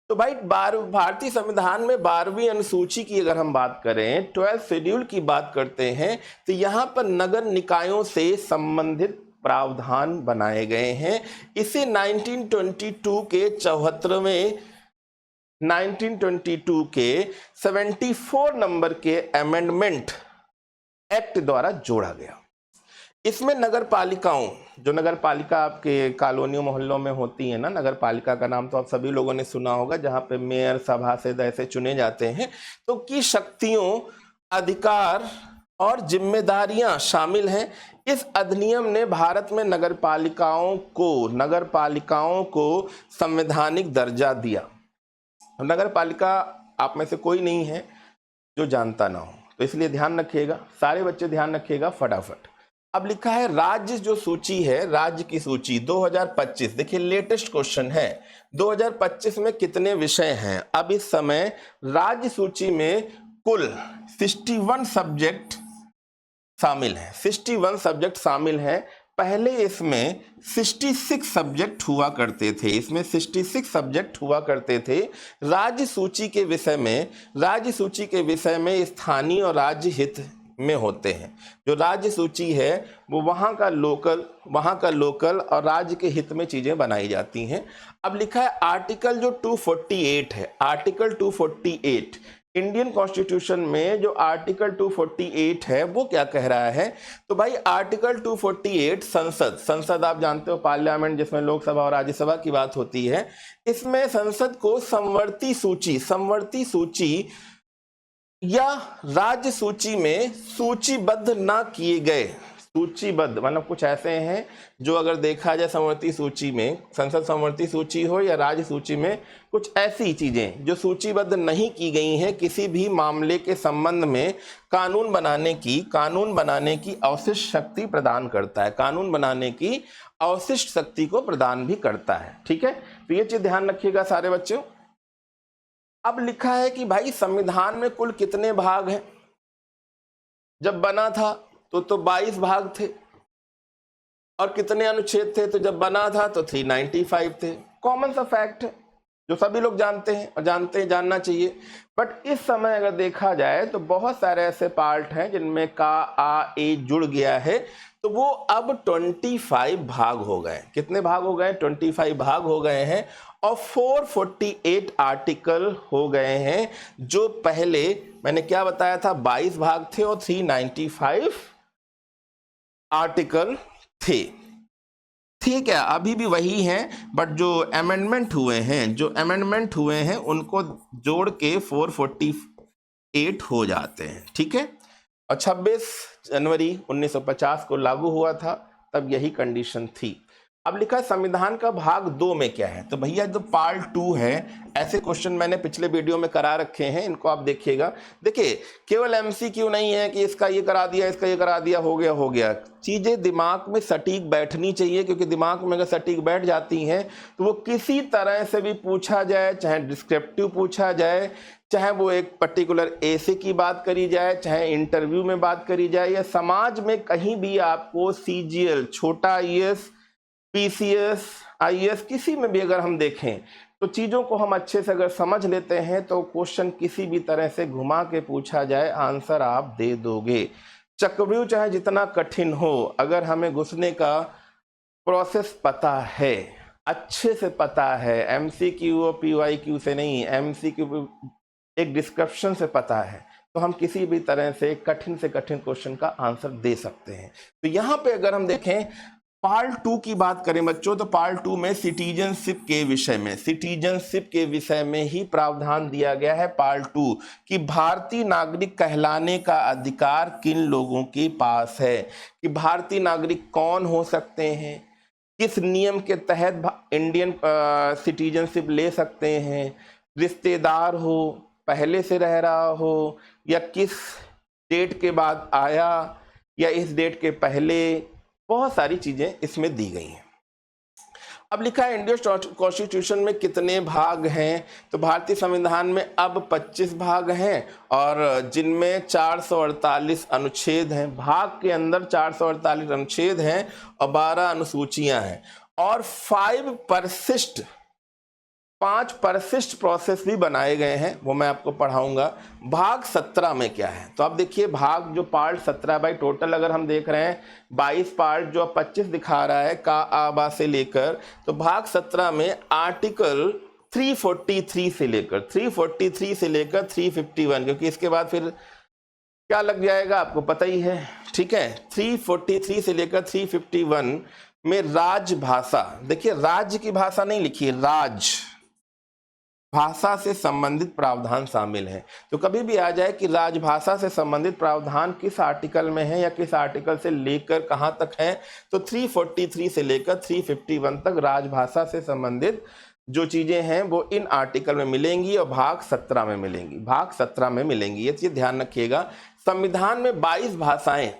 तो भाई भारतीय संविधान में 12वीं अनुसूची की अगर हम बात करें, 12 शेड्यूल की बात करते हैं, तो यहां पर नगर निकायों से संबंधित प्रावधान बनाए गए हैं। इसे 1922 के 74 नंबर के अमेंडमेंट एक्ट द्वारा जोड़ा गया। इसमें नगर पालिकाओं, जो नगर पालिका आपके कॉलोनियों मोहल्लों में होती है ना, नगर पालिका का नाम तो आप सभी लोगों ने सुना होगा, जहां पे मेयर, सभासद ऐसे चुने जाते हैं, तो की शक्तियों, अधिकार और जिम्मेदारियां शामिल हैं। इस अधिनियम ने भारत में नगर पालिकाओं को संवैधानिक दर्जा दिया। नगर पालिका आप में से कोई नहीं है जो जानता ना हो, तो इसलिए ध्यान रखिएगा, सारे बच्चे ध्यान रखिएगा फटाफट। अब लिखा है राज्य जो सूची है, राज्य की सूची 2025, देखिए लेटेस्ट क्वेश्चन है, 2025 में कितने विषय हैं? अब इस समय राज्य सूची में कुल 61 सब्जेक्ट शामिल हैं, 61 सब्जेक्ट शामिल हैं। पहले इसमें 66 सब्जेक्ट हुआ करते थे, इसमें 66 सब्जेक्ट हुआ करते थे। राज्य सूची के विषय में स्थानीय और राज्य हित में होते हैं। जो राज्य सूची है वो वहां का लोकल और राज्य के हित में चीजें बनाई जाती हैं। अब लिखा है आर्टिकल जो 248 है, आर्टिकल 248 इंडियन कॉन्स्टिट्यूशन में जो आर्टिकल 248 है वो क्या कह रहा है? तो भाई आर्टिकल 248 संसद आप जानते हो, पार्लियामेंट, जिसमें लोकसभा और राज्यसभा की बात होती है। इसमें संसद को समवर्ती सूची या राज्य सूची में सूचीबद्ध ना किए गए, सूचीबद्ध मतलब कुछ ऐसे हैं जो अगर देखा जाए समवर्ती सूची में, संसद समवर्ती सूची हो या राज्य सूची में, कुछ ऐसी चीजें जो सूचीबद्ध नहीं की गई हैं, किसी भी मामले के संबंध में कानून बनाने की अवशिष्ट शक्ति प्रदान करता है, कानून बनाने की अवशिष्ट शक्ति को प्रदान भी करता है। ठीक है, तो ये चीज ध्यान रखिएगा सारे बच्चों। अब लिखा है कि भाई संविधान में कुल कितने भाग हैं? जब बना था तो 22 भाग थे। और कितने अनुच्छेद थे? तो जब बना था तो 395 थे। कॉमन सा फैक्ट है जो सभी लोग जानते हैं और जानना चाहिए। बट इस समय अगर देखा जाए तो बहुत सारे ऐसे पार्ट हैं जिनमें का, आ, ए जुड़ गया है, तो वो अब 25 भाग हो गए। कितने भाग हो गए? 25 भाग हो गए हैं और 448 आर्टिकल हो गए हैं, जो पहले मैंने क्या बताया था 22 भाग थे और 395 आर्टिकल थे। ठीक है, अभी भी वही हैं, बट जो अमेंडमेंट हुए हैं उनको जोड़ के 448 हो जाते हैं। ठीक है, और 26 जनवरी 1950 को लागू हुआ था, तब यही कंडीशन थी। अब लिखा है संविधान का भाग 2 में क्या है। तो भैया जो पार्ट 2 है, ऐसे क्वेश्चन मैंने पिछले वीडियो में करा रखे हैं, इनको आप देखिएगा। देखिए, केवल एमसीक्यू नहीं है कि इसका ये करा दिया, इसका ये करा दिया, हो गया। चीजें दिमाग में सटीक बैठनी चाहिए, क्योंकि दिमाग में अगर सटीक बैठ जाती हैं तो वो किसी तरह से भी पूछा जाए, चाहे डिस्क्रिप्टिव पूछा जाए, चाहे वो एक पर्टिकुलर ऐसे की बात करी जाए, चाहे इंटरव्यू में बात करी जाए, या समाज में कहीं भी आपको सीजीएल, छोटा आईएएस, पीसीएस, आईएएस, किसी में भी अगर हम देखें तो चीज़ों को हम अच्छे से अगर समझ लेते हैं तो क्वेश्चन किसी भी तरह से घुमा के पूछा जाए, आंसर आप दे दोगे। चक्रव्यूह चाहे जितना कठिन हो, अगर हमें घुसने का प्रोसेस पता है, अच्छे से पता है, एमसीक्यू और पीवाईक्यू से नहीं, एमसीक्यू एक डिस्क्रिप्शन से पता है, तो हम किसी भी तरह से कठिन क्वेश्चन का आंसर दे सकते हैं। तो यहाँ पे अगर हम देखें पार्ट 2 की बात करें बच्चों, तो पार्ट 2 में सिटीजनशिप के विषय में ही प्रावधान दिया गया है। पार्ट 2 कि भारतीय नागरिक कहलाने का अधिकार किन लोगों के पास है, कि भारतीय नागरिक कौन हो सकते हैं, किस नियम के तहत इंडियन सिटीजनशिप ले सकते हैं, रिश्तेदार हो, पहले से रह रहा हो, या किस डेट के बाद आया, या इस डेट के पहले, बहुत सारी चीजें इसमें दी गई हैं। अब लिखा है इंडियन कॉन्स्टिट्यूशन में कितने भाग हैं। तो भारतीय संविधान में अब 25 भाग हैं, और जिनमें 448 अनुच्छेद हैं। भाग के अंदर 448 अनुच्छेद हैं और 12 अनुसूचियां हैं, और 5 परिशिष्ट प्रोसेस भी बनाए गए हैं, वो मैं आपको पढ़ाऊंगा। भाग 17 में क्या है, तो आप देखिए भाग जो पार्ट 17 बाई टोटल अगर हम देख रहे हैं 22 पार्ट, जो 25 दिखा रहा है का आबा से लेकर, तो भाग 17 में आर्टिकल 343 से लेकर 351, क्योंकि इसके बाद फिर क्या लग जाएगा आपको पता ही है। ठीक है, 343 से लेकर 351 में राजभाषा, देखिए राज्य की भाषा नहीं लिखी है, राज भाषा से संबंधित प्रावधान शामिल है। तो कभी भी आ जाए कि राजभाषा से संबंधित प्रावधान किस आर्टिकल में है, या किस आर्टिकल से लेकर कहां तक है, तो 343 से लेकर 351 तक राजभाषा से संबंधित जो चीजें हैं वो इन आर्टिकल में मिलेंगी, और भाग 17 में मिलेंगी। ये चीज ध्यान रखिएगा। संविधान में 22 भाषाएं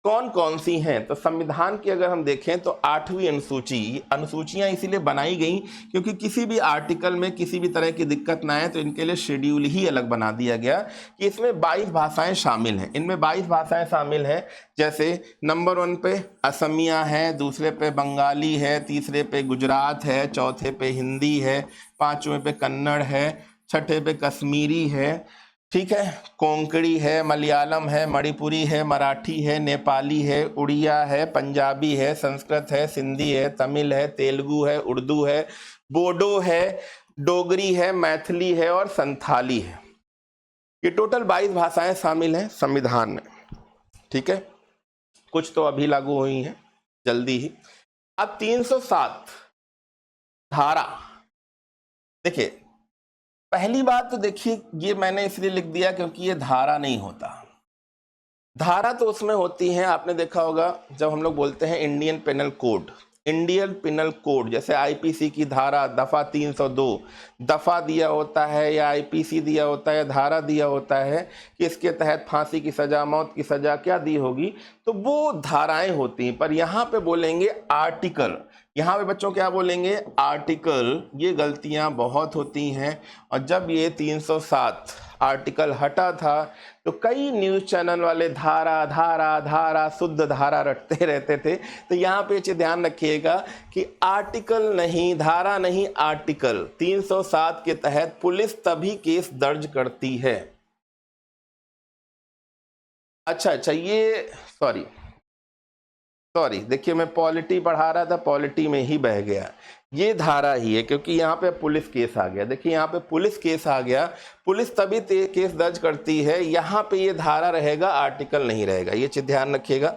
कौन कौन सी हैं, तो संविधान की अगर हम देखें तो 8वीं अनुसूचियां इसीलिए बनाई गई क्योंकि किसी भी आर्टिकल में किसी भी तरह की दिक्कत ना आए, तो इनके लिए शेड्यूल ही अलग बना दिया गया कि इसमें 22 भाषाएं शामिल हैं। इनमें 22 भाषाएं शामिल हैं, जैसे नंबर 1 पे असमिया है, दूसरे पे बंगाली है, तीसरे पे गुजरात है, चौथे पे हिंदी है, 5वें पे कन्नड़ है, 6ठे पे कश्मीरी है, ठीक है, कोंकणी है, मलयालम है, मणिपुरी है, मराठी है, नेपाली है, उड़िया है, पंजाबी है, संस्कृत है, सिंधी है, तमिल है, तेलुगु है, उर्दू है, बोडो है, डोगरी है, मैथिली है और संथाली है। ये टोटल 22 भाषाएं शामिल हैं संविधान में। ठीक है, कुछ तो अभी लागू हुई हैं जल्दी ही। अब 307 धारा, देखिए पहली बात तो देखिए ये मैंने इसलिए लिख दिया क्योंकि ये धारा नहीं होता। धारा तो उसमें होती है, आपने देखा होगा जब हम लोग बोलते हैं इंडियन पिनल कोड, जैसे आईपीसी की धारा दफा 302 दफा दिया होता है, या आईपीसी दिया होता है, धारा दिया होता है कि इसके तहत फांसी की सजा, मौत की सजा क्या दी होगी, तो वो धाराएं होती हैं। पर यहाँ पे बोलेंगे आर्टिकल, यहाँ पे बच्चों क्या बोलेंगे, आर्टिकल। ये गलतियां बहुत होती हैं, और जब ये 307 आर्टिकल हटा था तो कई न्यूज़ चैनल वाले धारा धारा धारा शुद्ध धारा रटते रहते थे। तो यहाँ पे ध्यान रखिएगा कि आर्टिकल नहीं, धारा नहीं, आर्टिकल 307 के तहत पुलिस तभी केस दर्ज करती है। अच्छा, ये सॉरी, सॉरी, देखिए मैं पॉलिटी पढ़ा रहा था, पॉलिटी में ही बह गया। ये धारा ही है, क्योंकि यहाँ पे पुलिस केस आ गया। देखिए यहाँ पे पुलिस केस आ गया, पुलिस तभी केस दर्ज करती है, यहाँ पे ये धारा रहेगा, आर्टिकल नहीं रहेगा। ये चीज ध्यान रखिएगा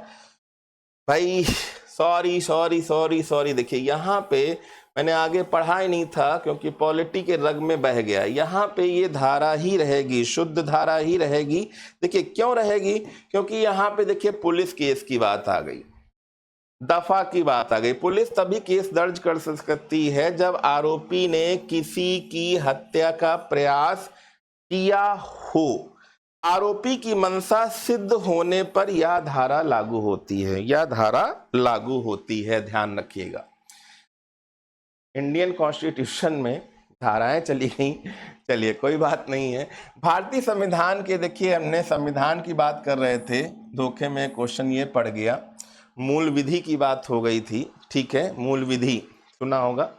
भाई। सॉरी सॉरी सॉरी सॉरी, देखिए यहाँ पे मैंने आगे पढ़ा ही नहीं था, क्योंकि पॉलिटी के रग में बह गया। यहाँ पे ये धारा ही रहेगी, शुद्ध धारा ही रहेगी। देखिए क्यों रहेगी, क्योंकि यहाँ पे देखिए पुलिस केस की बात आ गई, दफा की बात आ गई। पुलिस तभी केस दर्ज कर सकती है जब आरोपी ने किसी की हत्या का प्रयास किया हो। आरोपी की मंशा सिद्ध होने पर यह धारा लागू होती है, यह धारा लागू होती है, ध्यान रखिएगा। इंडियन कॉन्स्टिट्यूशन में धाराएं चली गई, चलिए कोई बात नहीं है। भारतीय संविधान के, देखिए हमने संविधान की बात कर रहे थे, धोखे में क्वेश्चन ये पड़ गया, मूल विधि की बात हो गई थी, ठीक है, मूल विधि सुना होगा,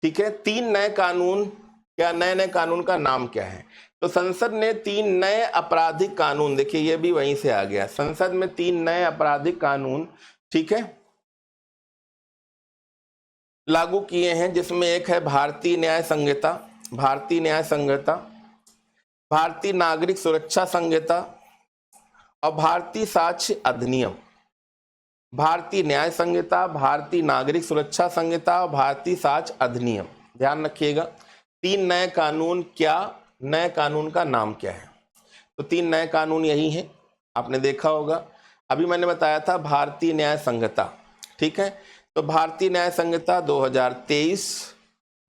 ठीक है। 3 नए कानून, क्या नए कानून का नाम क्या है? तो संसद ने 3 नए आपराधिक कानून, देखिए ये भी वहीं से आ गया, संसद में 3 नए आपराधिक कानून, ठीक है, लागू किए हैं, जिसमें एक है भारतीय न्याय संहिता, भारतीय न्याय संहिता, भारतीय नागरिक सुरक्षा संहिता और भारतीय साक्ष्य अधिनियम। भारतीय न्याय संहिता, भारतीय नागरिक सुरक्षा संहिता और भारतीय साक्ष्य अधिनियम, ध्यान रखिएगा। 3 नए कानून, क्या नए कानून का नाम क्या है? तो 3 नए कानून यही हैं, आपने देखा होगा। अभी मैंने बताया था भारतीय न्याय संहिता, ठीक है, तो भारतीय न्याय संहिता 2023,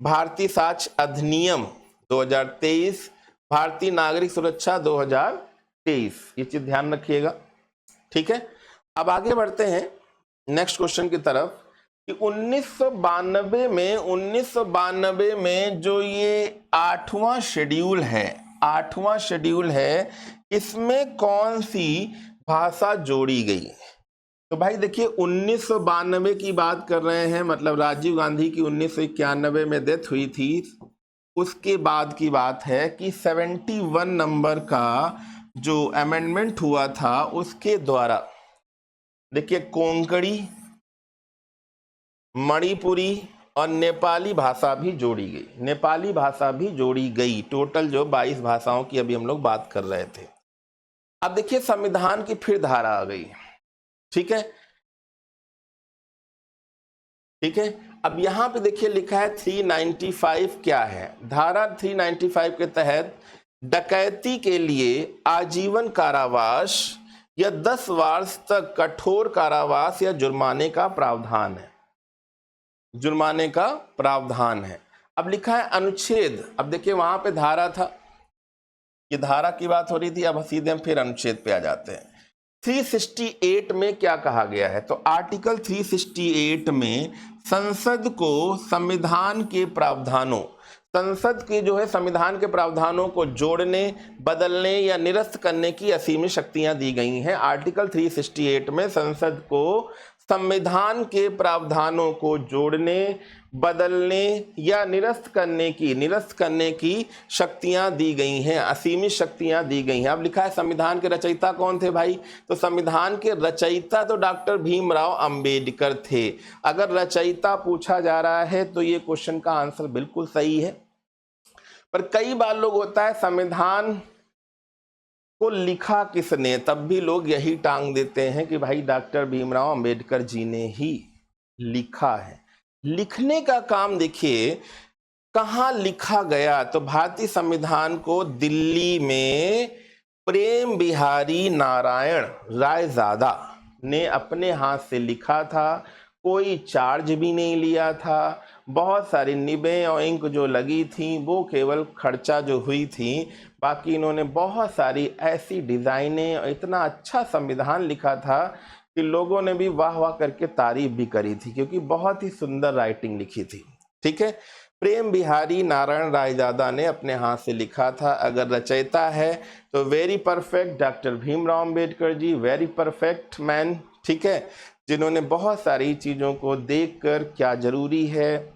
भारतीय साक्ष्य अधिनियम 2023, भारतीय नागरिक सुरक्षा 2023, ये चीज ध्यान रखिएगा, ठीक है। अब आगे बढ़ते हैं नेक्स्ट क्वेश्चन की तरफ कि 1992 में जो ये 8वां शेड्यूल है, 8वां शेड्यूल है, इसमें कौन सी भाषा जोड़ी गई? तो भाई देखिए 1992 की बात कर रहे हैं, मतलब राजीव गांधी की 1991 में डेथ हुई थी, उसके बाद की बात है कि 71 नंबर का जो अमेंडमेंट हुआ था, उसके द्वारा देखिए कोंकणी, मणिपुरी और नेपाली भाषा भी जोड़ी गई, नेपाली भाषा भी जोड़ी गई। टोटल जो 22 भाषाओं की अभी हम लोग बात कर रहे थे। अब देखिए संविधान की फिर धारा आ गई, ठीक है, ठीक है। अब यहां पे देखिए लिखा है 395 क्या है? धारा 395 के तहत डकैती के लिए आजीवन कारावास या 10 वर्ष तक कठोर कारावास या जुर्माने का प्रावधान है, जुर्माने का प्रावधान है। अब लिखा है अनुच्छेद, अब देखिए वहां पे धारा था, ये धारा की बात हो रही थी, अब सीधे हम फिर अनुच्छेद पे आ जाते हैं। 368 में क्या कहा गया है? तो आर्टिकल 368 में संसद को संविधान के प्रावधानों, संसद के जो है संविधान के प्रावधानों को जोड़ने, बदलने या निरस्त करने की असीमित शक्तियां दी गई हैं। आर्टिकल 368 में संसद को संविधान के प्रावधानों को जोड़ने, बदलने या निरस्त करने की शक्तियां दी गई हैं, असीमित शक्तियां दी गई हैं। अब लिखा है संविधान के रचयिता कौन थे भाई? तो संविधान के रचयिता तो डॉक्टर भीमराव अंबेडकर थे। अगर रचयिता पूछा जा रहा है तो ये क्वेश्चन का आंसर बिल्कुल सही है। पर कई बार लोग होता है संविधान को लिखा किसने, तब भी लोग यही टांग देते हैं कि भाई डॉक्टर भीमराव अंबेडकर जी ने ही लिखा है। लिखने का काम देखिए कहाँ लिखा गया, तो भारतीय संविधान को दिल्ली में प्रेम बिहारी नारायण रायजादा ने अपने हाथ से लिखा था, कोई चार्ज भी नहीं लिया था। बहुत सारी निबें और इंक जो लगी थी वो केवल खर्चा जो हुई थी, बाकी इन्होंने बहुत सारी ऐसी डिज़ाइनें और इतना अच्छा संविधान लिखा था कि लोगों ने भी वाह वाह करके तारीफ भी करी थी, क्योंकि बहुत ही सुंदर राइटिंग लिखी थी, ठीक है। प्रेम बिहारी नारायण रायजादा ने अपने हाथ से लिखा था। अगर रचयिता है तो very perfect doctor Bhimrao Ambedkar ji, very perfect man, ठीक है, जिन्होंने बहुत सारी चीज़ों को देखकर क्या जरूरी है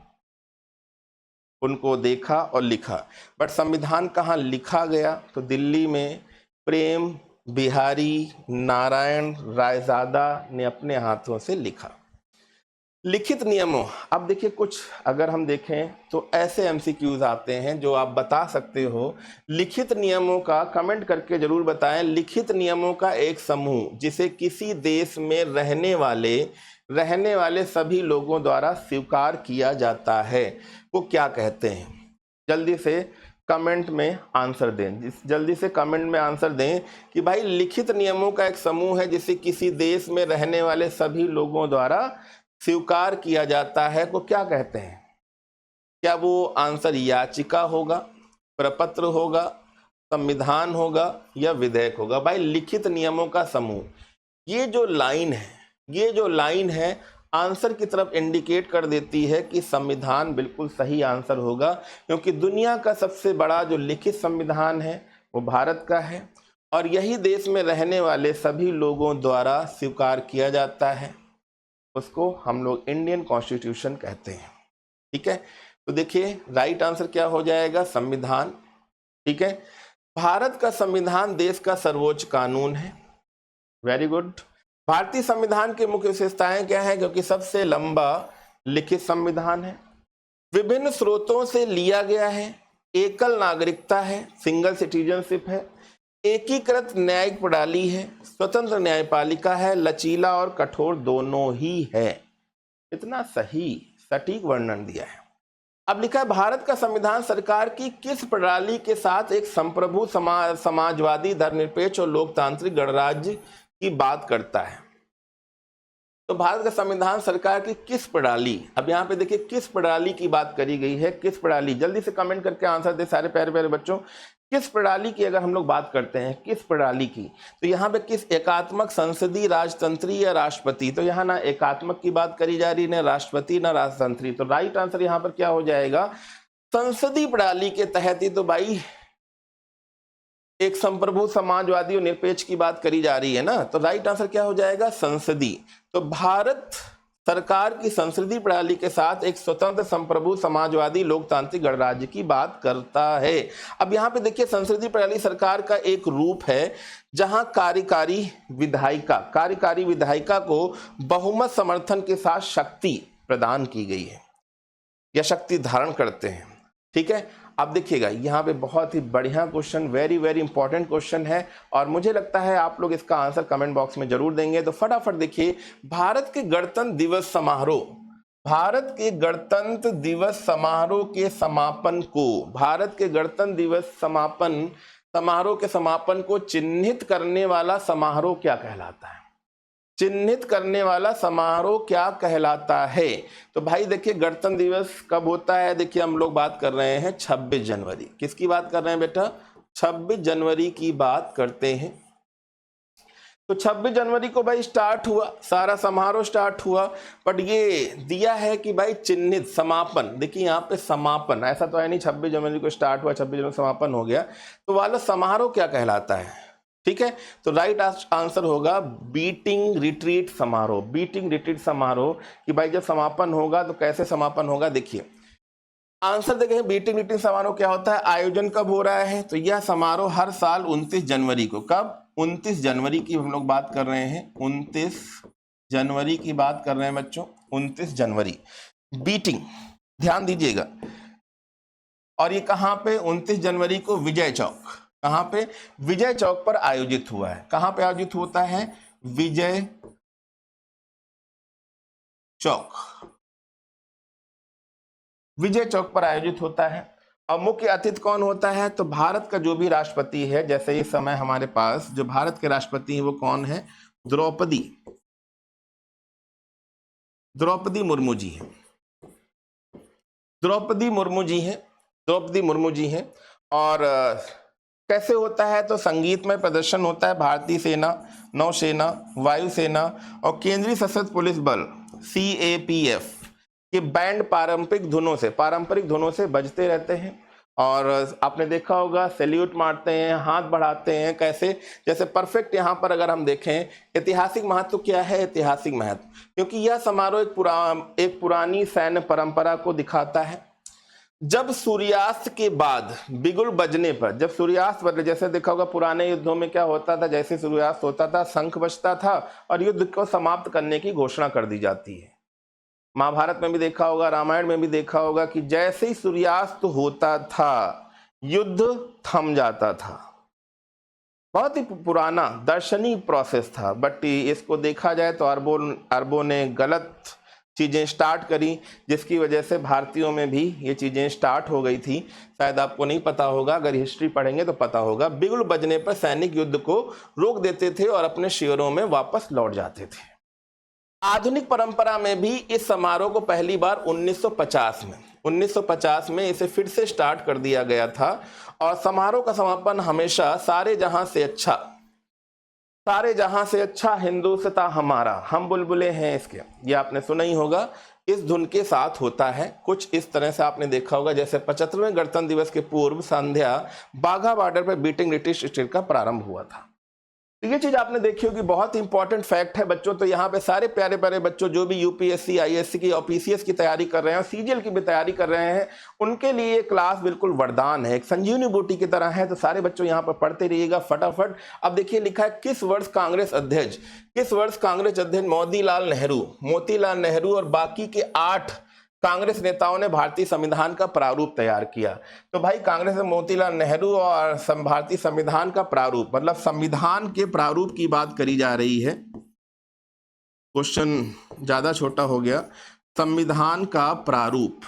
उनको देखा और लिखा। बट संविधान कहाँ लिखा गया? तो दिल्ली में प्रेम बिहारी नारायण रायजादा ने अपने हाथों से लिखा। लिखित नियमों, अब देखिए कुछ अगर हम देखें तो ऐसे एमसीक्यूज आते हैं जो आप बता सकते हो। लिखित नियमों का कमेंट करके जरूर बताएं। लिखित नियमों का एक समूह जिसे किसी देश में रहने वाले सभी लोगों द्वारा स्वीकार किया जाता है, वो क्या कहते हैं? जल्दी से कमेंट में आंसर दें, जल्दी से कमेंट में आंसर दें कि भाई लिखित नियमों का एक समूह है जिसे किसी देश में रहने वाले सभी लोगों द्वारा स्वीकार किया जाता है, को क्या कहते हैं? क्या वो आंसर याचिका होगा, प्रपत्र होगा, संविधान होगा या विधेयक होगा? भाई लिखित नियमों का समूह, ये जो लाइन है आंसर की तरफ इंडिकेट कर देती है कि संविधान बिल्कुल सही आंसर होगा, क्योंकि दुनिया का सबसे बड़ा जो लिखित संविधान है वो भारत का है और यही देश में रहने वाले सभी लोगों द्वारा स्वीकार किया जाता है। उसको हम लोग इंडियन कॉन्स्टिट्यूशन कहते हैं। ठीक है, तो देखिए राइट आंसर क्या हो जाएगा? संविधान। ठीक है, भारत का संविधान देश का सर्वोच्च कानून है। Very good. भारतीय संविधान की मुख्य विशेषताएं क्या है? क्योंकि सबसे लंबा लिखित संविधान है, विभिन्न स्रोतों से लिया गया है, एकल नागरिकता है, सिंगल सिटीजनशिप है, एकीकृत न्यायिक प्रणाली है, स्वतंत्र न्यायपालिका है, लचीला और कठोर दोनों ही है। इतना सही सटीक वर्णन दिया है। अब लिखा है भारत का संविधान सरकार की किस प्रणाली के साथ एक संप्रभु समाजवादी धर्मनिरपेक्ष और लोकतांत्रिक गणराज्य की बात करता है? तो भारत का संविधान सरकार की किस प्रणाली, अब यहाँ पे देखिए किस प्रणाली की बात करी गई है, किस प्रणाली? जल्दी से कमेंट करके आंसर दे सारे प्यारे प्यारे बच्चों। किस प्रणाली की अगर हम लोग बात करते हैं, किस प्रणाली की, तो यहाँ पे किस, एकात्मक, संसदीय, राजतंत्रीय या राष्ट्रपति? तो यहाँ ना एकात्मक की बात करी जा रही, ना राष्ट्रपति ना राजतंत्रीय। तो राइट आंसर यहाँ पर क्या हो जाएगा? संसदीय प्रणाली के तहत ही तो भाई एक संप्रभु समाजवादी और निरपेक्ष की बात करी जा रही है ना, तो राइट आंसर क्या हो जाएगा? संसदीय। तो भारत सरकार की संसदीय प्रणाली के साथ एक स्वतंत्र संप्रभु समाजवादी लोकतांत्रिक गणराज्य की बात करता है। अब यहाँ पे देखिए संसदीय प्रणाली सरकार का एक रूप है जहां कार्यकारी विधायिका को बहुमत समर्थन के साथ शक्ति प्रदान की गई है या शक्ति धारण करते हैं। ठीक है, अब देखिएगा यहाँ पे बहुत ही बढ़िया question, very very important question है और मुझे लगता है आप लोग इसका आंसर कमेंट बॉक्स में जरूर देंगे। तो फटाफट देखिए, भारत के गणतंत्र दिवस समारोह, भारत के गणतंत्र दिवस समारोह के समापन को, भारत के गणतंत्र दिवस समारोह के समापन को चिन्हित करने वाला समारोह क्या कहलाता है? चिन्हित करने वाला समारोह क्या कहलाता है? तो भाई देखिए गणतंत्र दिवस कब होता है? देखिए हम लोग बात कर रहे हैं 26 जनवरी। किसकी बात कर रहे हैं बेटा? 26 जनवरी की बात करते हैं। तो 26 जनवरी को भाई स्टार्ट हुआ, सारा समारोह स्टार्ट हुआ, बट ये दिया है कि भाई चिन्हित समापन। देखिए यहाँ पे समापन, ऐसा तो है नहीं 26 जनवरी को स्टार्ट हुआ 26 जनवरी समापन हो गया, तो वाला समारोह क्या कहलाता है? ठीक है, तो राइट आंसर होगा बीटिंग रिट्रीट समारोह। बीटिंग रिट्रीट समारोह कि भाई जब समापन होगा तो कैसे समापन होगा? देखिए आंसर देखें, बीटिंग रिट्रीट समारोह क्या होता है, आयोजन कब हो रहा है? तो यह समारोह हर साल 29 जनवरी को, कब? 29 जनवरी की हम लोग बात कर रहे हैं, 29 जनवरी की बात कर रहे हैं बच्चों, 29 जनवरी। बीटिंग, ध्यान दीजिएगा, और ये कहां पे? 29 जनवरी को विजय चौक, कहां पे? विजय चौक पर आयोजित हुआ है। कहां पे आयोजित होता है? विजय चौक, विजय चौक पर आयोजित होता है। और मुख्य अतिथि कौन होता है? तो भारत का जो भी राष्ट्रपति है, जैसे इस समय हमारे पास जो भारत के राष्ट्रपति है वो कौन है? द्रौपदी मुर्मू जी है, द्रौपदी मुर्मू जी हैं। और कैसे होता है? तो संगीतमय प्रदर्शन होता है, भारतीय सेना, नौसेना, वायुसेना और केंद्रीय सशस्त्र पुलिस बल CAPF के बैंड पारंपरिक धुनों से बजते रहते हैं। और आपने देखा होगा सैल्यूट मारते हैं, हाथ बढ़ाते हैं, कैसे? जैसे परफेक्ट। यहाँ पर अगर हम देखें ऐतिहासिक महत्व क्या है? ऐतिहासिक महत्व क्योंकि यह समारोह एक पुरानी सैन्य परंपरा को दिखाता है। जब सूर्यास्त के बाद बिगुल बजने पर, जब सूर्यास्त बजे, जैसे देखा होगा पुराने युद्धों में क्या होता था, जैसे सूर्यास्त होता था शंख बजता था और युद्ध को समाप्त करने की घोषणा कर दी जाती है। महाभारत में भी देखा होगा, रामायण में भी देखा होगा कि जैसे ही सूर्यास्त होता था युद्ध थम जाता था। बहुत ही पुराना दर्शनीय प्रोसेस था, बट इसको देखा जाए तो अरबों ने गलत चीज़ें स्टार्ट करी, जिसकी वजह से भारतीयों में भी ये चीज़ें स्टार्ट हो गई थी। शायद आपको नहीं पता होगा, अगर हिस्ट्री पढ़ेंगे तो पता होगा। बिगुल बजने पर सैनिक युद्ध को रोक देते थे और अपने शिविरों में वापस लौट जाते थे। आधुनिक परंपरा में भी इस समारोह को पहली बार 1950 में इसे फिर से स्टार्ट कर दिया गया था और समारोह का समापन हमेशा सारे जहां से अच्छा हिंदुस्तां हमारा, हम बुलबुले हैं इसके, ये आपने सुना ही होगा, इस धुन के साथ होता है। कुछ इस तरह से आपने देखा होगा, जैसे 75वें गणतंत्र दिवस के पूर्व संध्या बाघा बॉर्डर पर बीटिंग ब्रिटिश स्टील का प्रारंभ हुआ था। तो ये चीज आपने देखी होगी, बहुत इंपॉर्टेंट फैक्ट है बच्चों। तो यहाँ पे सारे प्यारे प्यारे बच्चों जो भी यूपीएससी, आईएएस की और पीसीएस की तैयारी कर रहे हैं और सीजीएल की भी तैयारी कर रहे हैं, उनके लिए ये क्लास बिल्कुल वरदान है, एक संजीवनी बूटी की तरह है। तो सारे बच्चों यहाँ पर पढ़ते रहिएगा फटाफट। अब देखिए लिखा है किस वर्ष कांग्रेस अध्यक्ष मोतीलाल नेहरू और बाकी के 8 कांग्रेस नेताओं ने भारतीय संविधान का प्रारूप तैयार किया। तो भाई कांग्रेस में मोतीलाल नेहरू और भारतीय संविधान का प्रारूप, मतलब संविधान के प्रारूप की बात करी जा रही है। क्वेश्चन ज्यादा छोटा हो गया। संविधान का प्रारूप,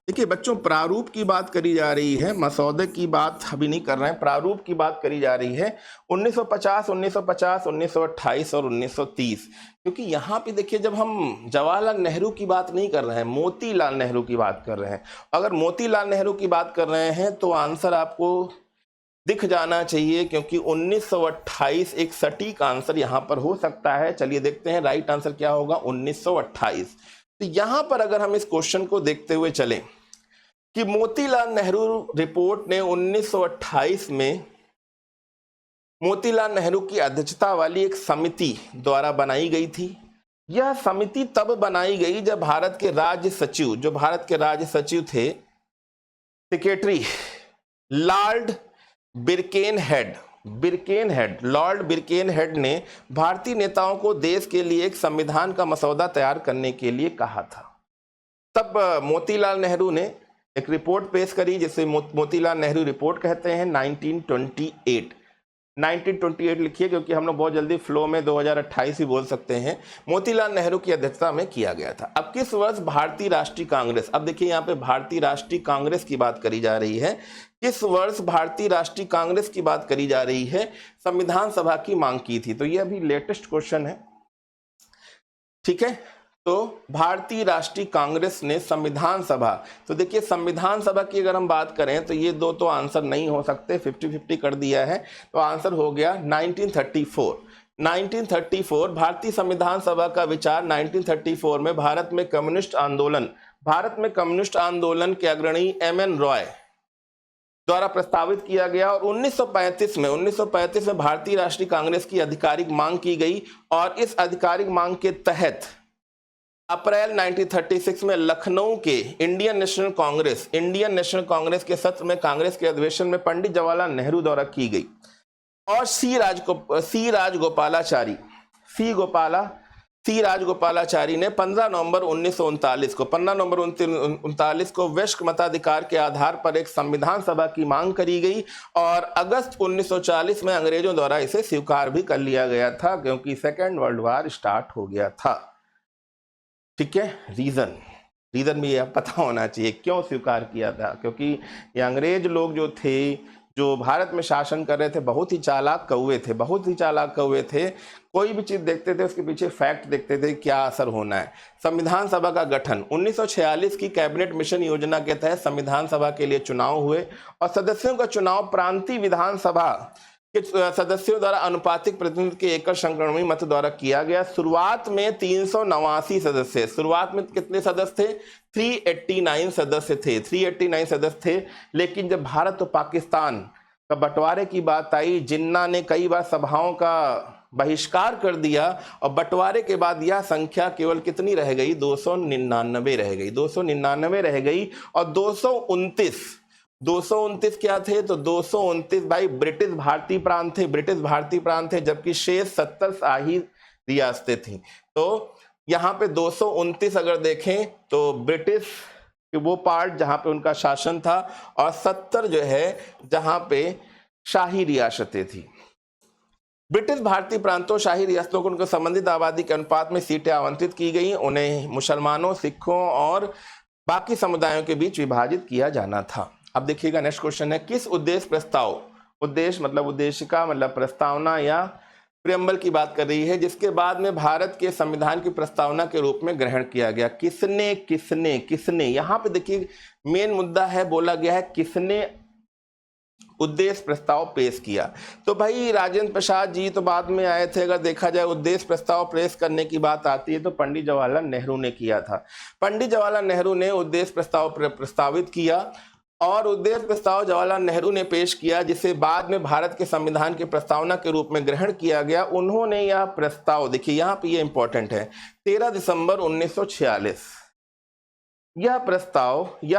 देखिए बच्चों, प्रारूप की बात करी जा रही है, मसौदे की बात अभी नहीं कर रहे हैं, प्रारूप की बात करी जा रही है। 1950, 1928 और 1930। क्योंकि यहाँ पे देखिए, जब हम जवाहरलाल नेहरू की बात नहीं कर रहे हैं, मोतीलाल नेहरू की बात कर रहे हैं। अगर मोतीलाल नेहरू की बात कर रहे हैं तो आंसर आपको दिख जाना चाहिए, क्योंकि 1928 एक सटीक आंसर यहाँ पर हो सकता है। चलिए देखते हैं राइट आंसर क्या होगा, 1928। तो यहां पर अगर हम इस क्वेश्चन को देखते हुए चलें कि मोतीलाल नेहरू रिपोर्ट ने 1928 में मोतीलाल नेहरू की अध्यक्षता वाली एक समिति द्वारा बनाई गई थी। यह समिति तब बनाई गई जब भारत के राज्य सचिव थे, सेक्रेटरी लॉर्ड बिरकेनहेड ने भारतीय नेताओं को देश के लिए एक संविधान का मसौदा तैयार करने के लिए कहा था। तब मोतीलाल नेहरू ने एक रिपोर्ट पेश करी, जिसे मोतीलाल नेहरू रिपोर्ट कहते हैं। 1928 लिखिए, क्योंकि हम लोग बहुत जल्दी फ्लो में 2028 ही बोल सकते हैं। मोतीलाल नेहरू की अध्यक्षता में किया गया था। अब किस वर्ष भारतीय राष्ट्रीय कांग्रेस, अब देखिए यहाँ पे भारतीय राष्ट्रीय कांग्रेस की बात करी जा रही है, किस वर्ष भारतीय राष्ट्रीय कांग्रेस की बात करी जा रही है, संविधान सभा की मांग की थी। तो ये अभी लेटेस्ट क्वेश्चन है, ठीक है। तो भारतीय राष्ट्रीय कांग्रेस ने संविधान सभा, तो देखिए संविधान सभा की अगर हम बात करें तो ये 2 तो आंसर नहीं हो सकते, 50-50 कर दिया है। तो आंसर हो गया 1934। भारतीय संविधान सभा का विचार 1934 में भारत में कम्युनिस्ट आंदोलन के अग्रणी MN रॉय द्वारा प्रस्तावित किया गया और 1935 में भारतीय राष्ट्रीय कांग्रेस की आधिकारिक मांग की गई और इस आधिकारिक मांग के तहत अप्रैल 1936 में लखनऊ के इंडियन नेशनल कांग्रेस के सत्र में कांग्रेस के अधिवेशन में पंडित जवाहरलाल नेहरू द्वारा की गई और सी राजगोपालाचारी ने 15 नवंबर 1939 को वयस्क मताधिकार के आधार पर एक संविधान सभा की मांग करी गई और अगस्त 1940 में अंग्रेजों द्वारा इसे स्वीकार भी कर लिया गया था, क्योंकि सेकेंड वर्ल्ड वॉर स्टार्ट हो गया था। ठीक है, रीजन भी यह पता होना चाहिए क्यों स्वीकार किया था, क्योंकि ये अंग्रेज लोग जो थे, जो भारत में शासन कर रहे थे, बहुत ही चालाक कौवे थे। कोई भी चीज देखते थे उसके पीछे फैक्ट देखते थे, क्या असर होना है। संविधान सभा का गठन 1946 की कैबिनेट मिशन योजना के तहत संविधान सभा के लिए चुनाव हुए और सदस्यों का चुनाव प्रांतीय विधानसभा के सदस्यों द्वारा अनुपातिक प्रतिनिधित्व के एकल संक्रमणी मत द्वारा किया गया। शुरुआत में 389 सदस्य, शुरुआत में कितने सदस्य थे? 389 सदस्य थे। लेकिन जब भारत और पाकिस्तान का बंटवारे की बात आई, जिन्ना ने कई बार सभाओं का बहिष्कार कर दिया और बंटवारे के बाद यह संख्या केवल कितनी रह गई, 299 रह गई, 299 रह गई। और 229 क्या थे, तो 229 भाई ब्रिटिश भारतीय प्रांत थे, ब्रिटिश भारतीय प्रांत थे, जबकि शेष 70 शाही रियासतें थी। तो यहाँ पे 229 अगर देखें तो ब्रिटिश वो पार्ट जहां पे उनका शासन था, और 70 जो है जहां पे शाही रियासतें थी। ब्रिटिश भारतीय प्रांतों शाही रियासतों को उनको संबंधित आबादी के अनुपात में सीटें आवंटित की गई। उन्हें मुसलमानों, सिखों और बाकी समुदायों के बीच विभाजित किया जाना था। अब देखिएगा नेक्स्ट क्वेश्चन है, किस उद्देश्य प्रस्ताव, उद्देश्य मतलब उद्देशिका मतलब प्रस्तावना या प्रियम्बल की बात कर रही है, जिसके बाद में भारत के संविधान की प्रस्तावना के रूप में ग्रहण किया गया। किसने किसने किसने, यहां पे देखिए मेन मुद्दा है, बोला गया है किसने उद्देश्य प्रस्ताव पेश किया। तो भाई राजेंद्र प्रसाद जी तो बाद में आए थे। अगर देखा जाए उद्देश्य प्रस्ताव पेश करने की बात आती है तो पंडित जवाहरलाल नेहरू ने किया था। पंडित जवाहरलाल नेहरू ने उद्देश्य प्रस्ताव प्रस्तावित किया, और उद्देश्य प्रस्ताव जवाहरलाल नेहरू ने पेश किया, जिसे बाद में भारत के संविधान की प्रस्तावना के रूप में ग्रहण किया गया। उन्होंने यह प्रस्ताव, देखिए यहाँ पे ये इंपॉर्टेंट है, 13 दिसंबर 1946, यह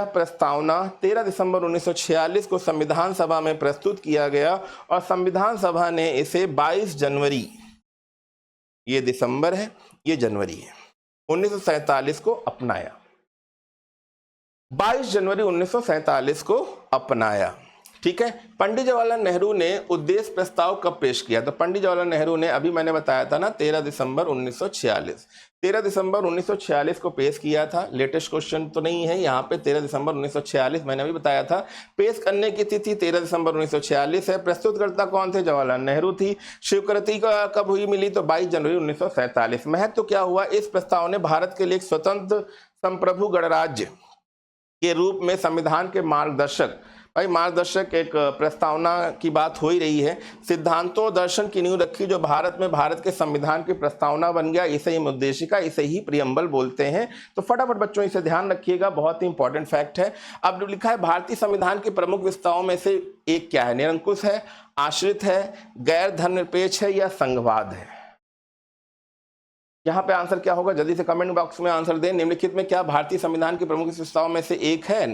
प्रस्तावना 13 दिसंबर 1946 को संविधान सभा में प्रस्तुत किया गया, और संविधान सभा ने इसे 22 जनवरी, ये दिसंबर है, ये जनवरी है, 1947 को अपनाया। 22 जनवरी 1947 को अपनाया। ठीक है। पंडित जवाहरलाल नेहरू ने उद्देश्य प्रस्ताव कब पेश किया, तो पंडित जवाहरलाल नेहरू ने, अभी मैंने बताया था ना, 13 दिसंबर 1946, 13 दिसंबर 1946 को पेश किया था। लेटेस्ट क्वेश्चन तो नहीं है यहाँ पे, 13 दिसंबर 1946 मैंने अभी बताया था। पेश करने की तिथि 13 दिसंबर 1946 है। प्रस्तुतकर्ता कौन थे, जवाहरलाल नेहरू थी। स्वीकृति कब हुई मिली, तो 22 जनवरी 1947। महत्व तो क्या हुआ, इस प्रस्ताव ने भारत के लिए एक स्वतंत्र संप्रभु गणराज्य के रूप में संविधान के मार्गदर्शक, भाई मार्गदर्शक एक प्रस्तावना की बात हो ही रही है, सिद्धांतों दर्शन की नींव रखी, जो भारत में भारत के संविधान की प्रस्तावना बन गया। इसे ही उद्देशिका, इसे ही प्रियम्बल बोलते हैं। तो फटाफट बच्चों इसे ध्यान रखिएगा, बहुत ही इंपॉर्टेंट फैक्ट है। अब लिखा है भारतीय संविधान की प्रमुख विशेषताओं में से एक क्या है, निरंकुश है, आश्रित है, गैर धर्मनिरपेक्ष है या संघवाद है। यहाँ पे आंसर क्या होगा, जल्दी से कमेंट बॉक्स में आंसर दें। निम्नलिखित में क्या भारतीय संविधान की प्रमुख विशेषताओं में से एक है,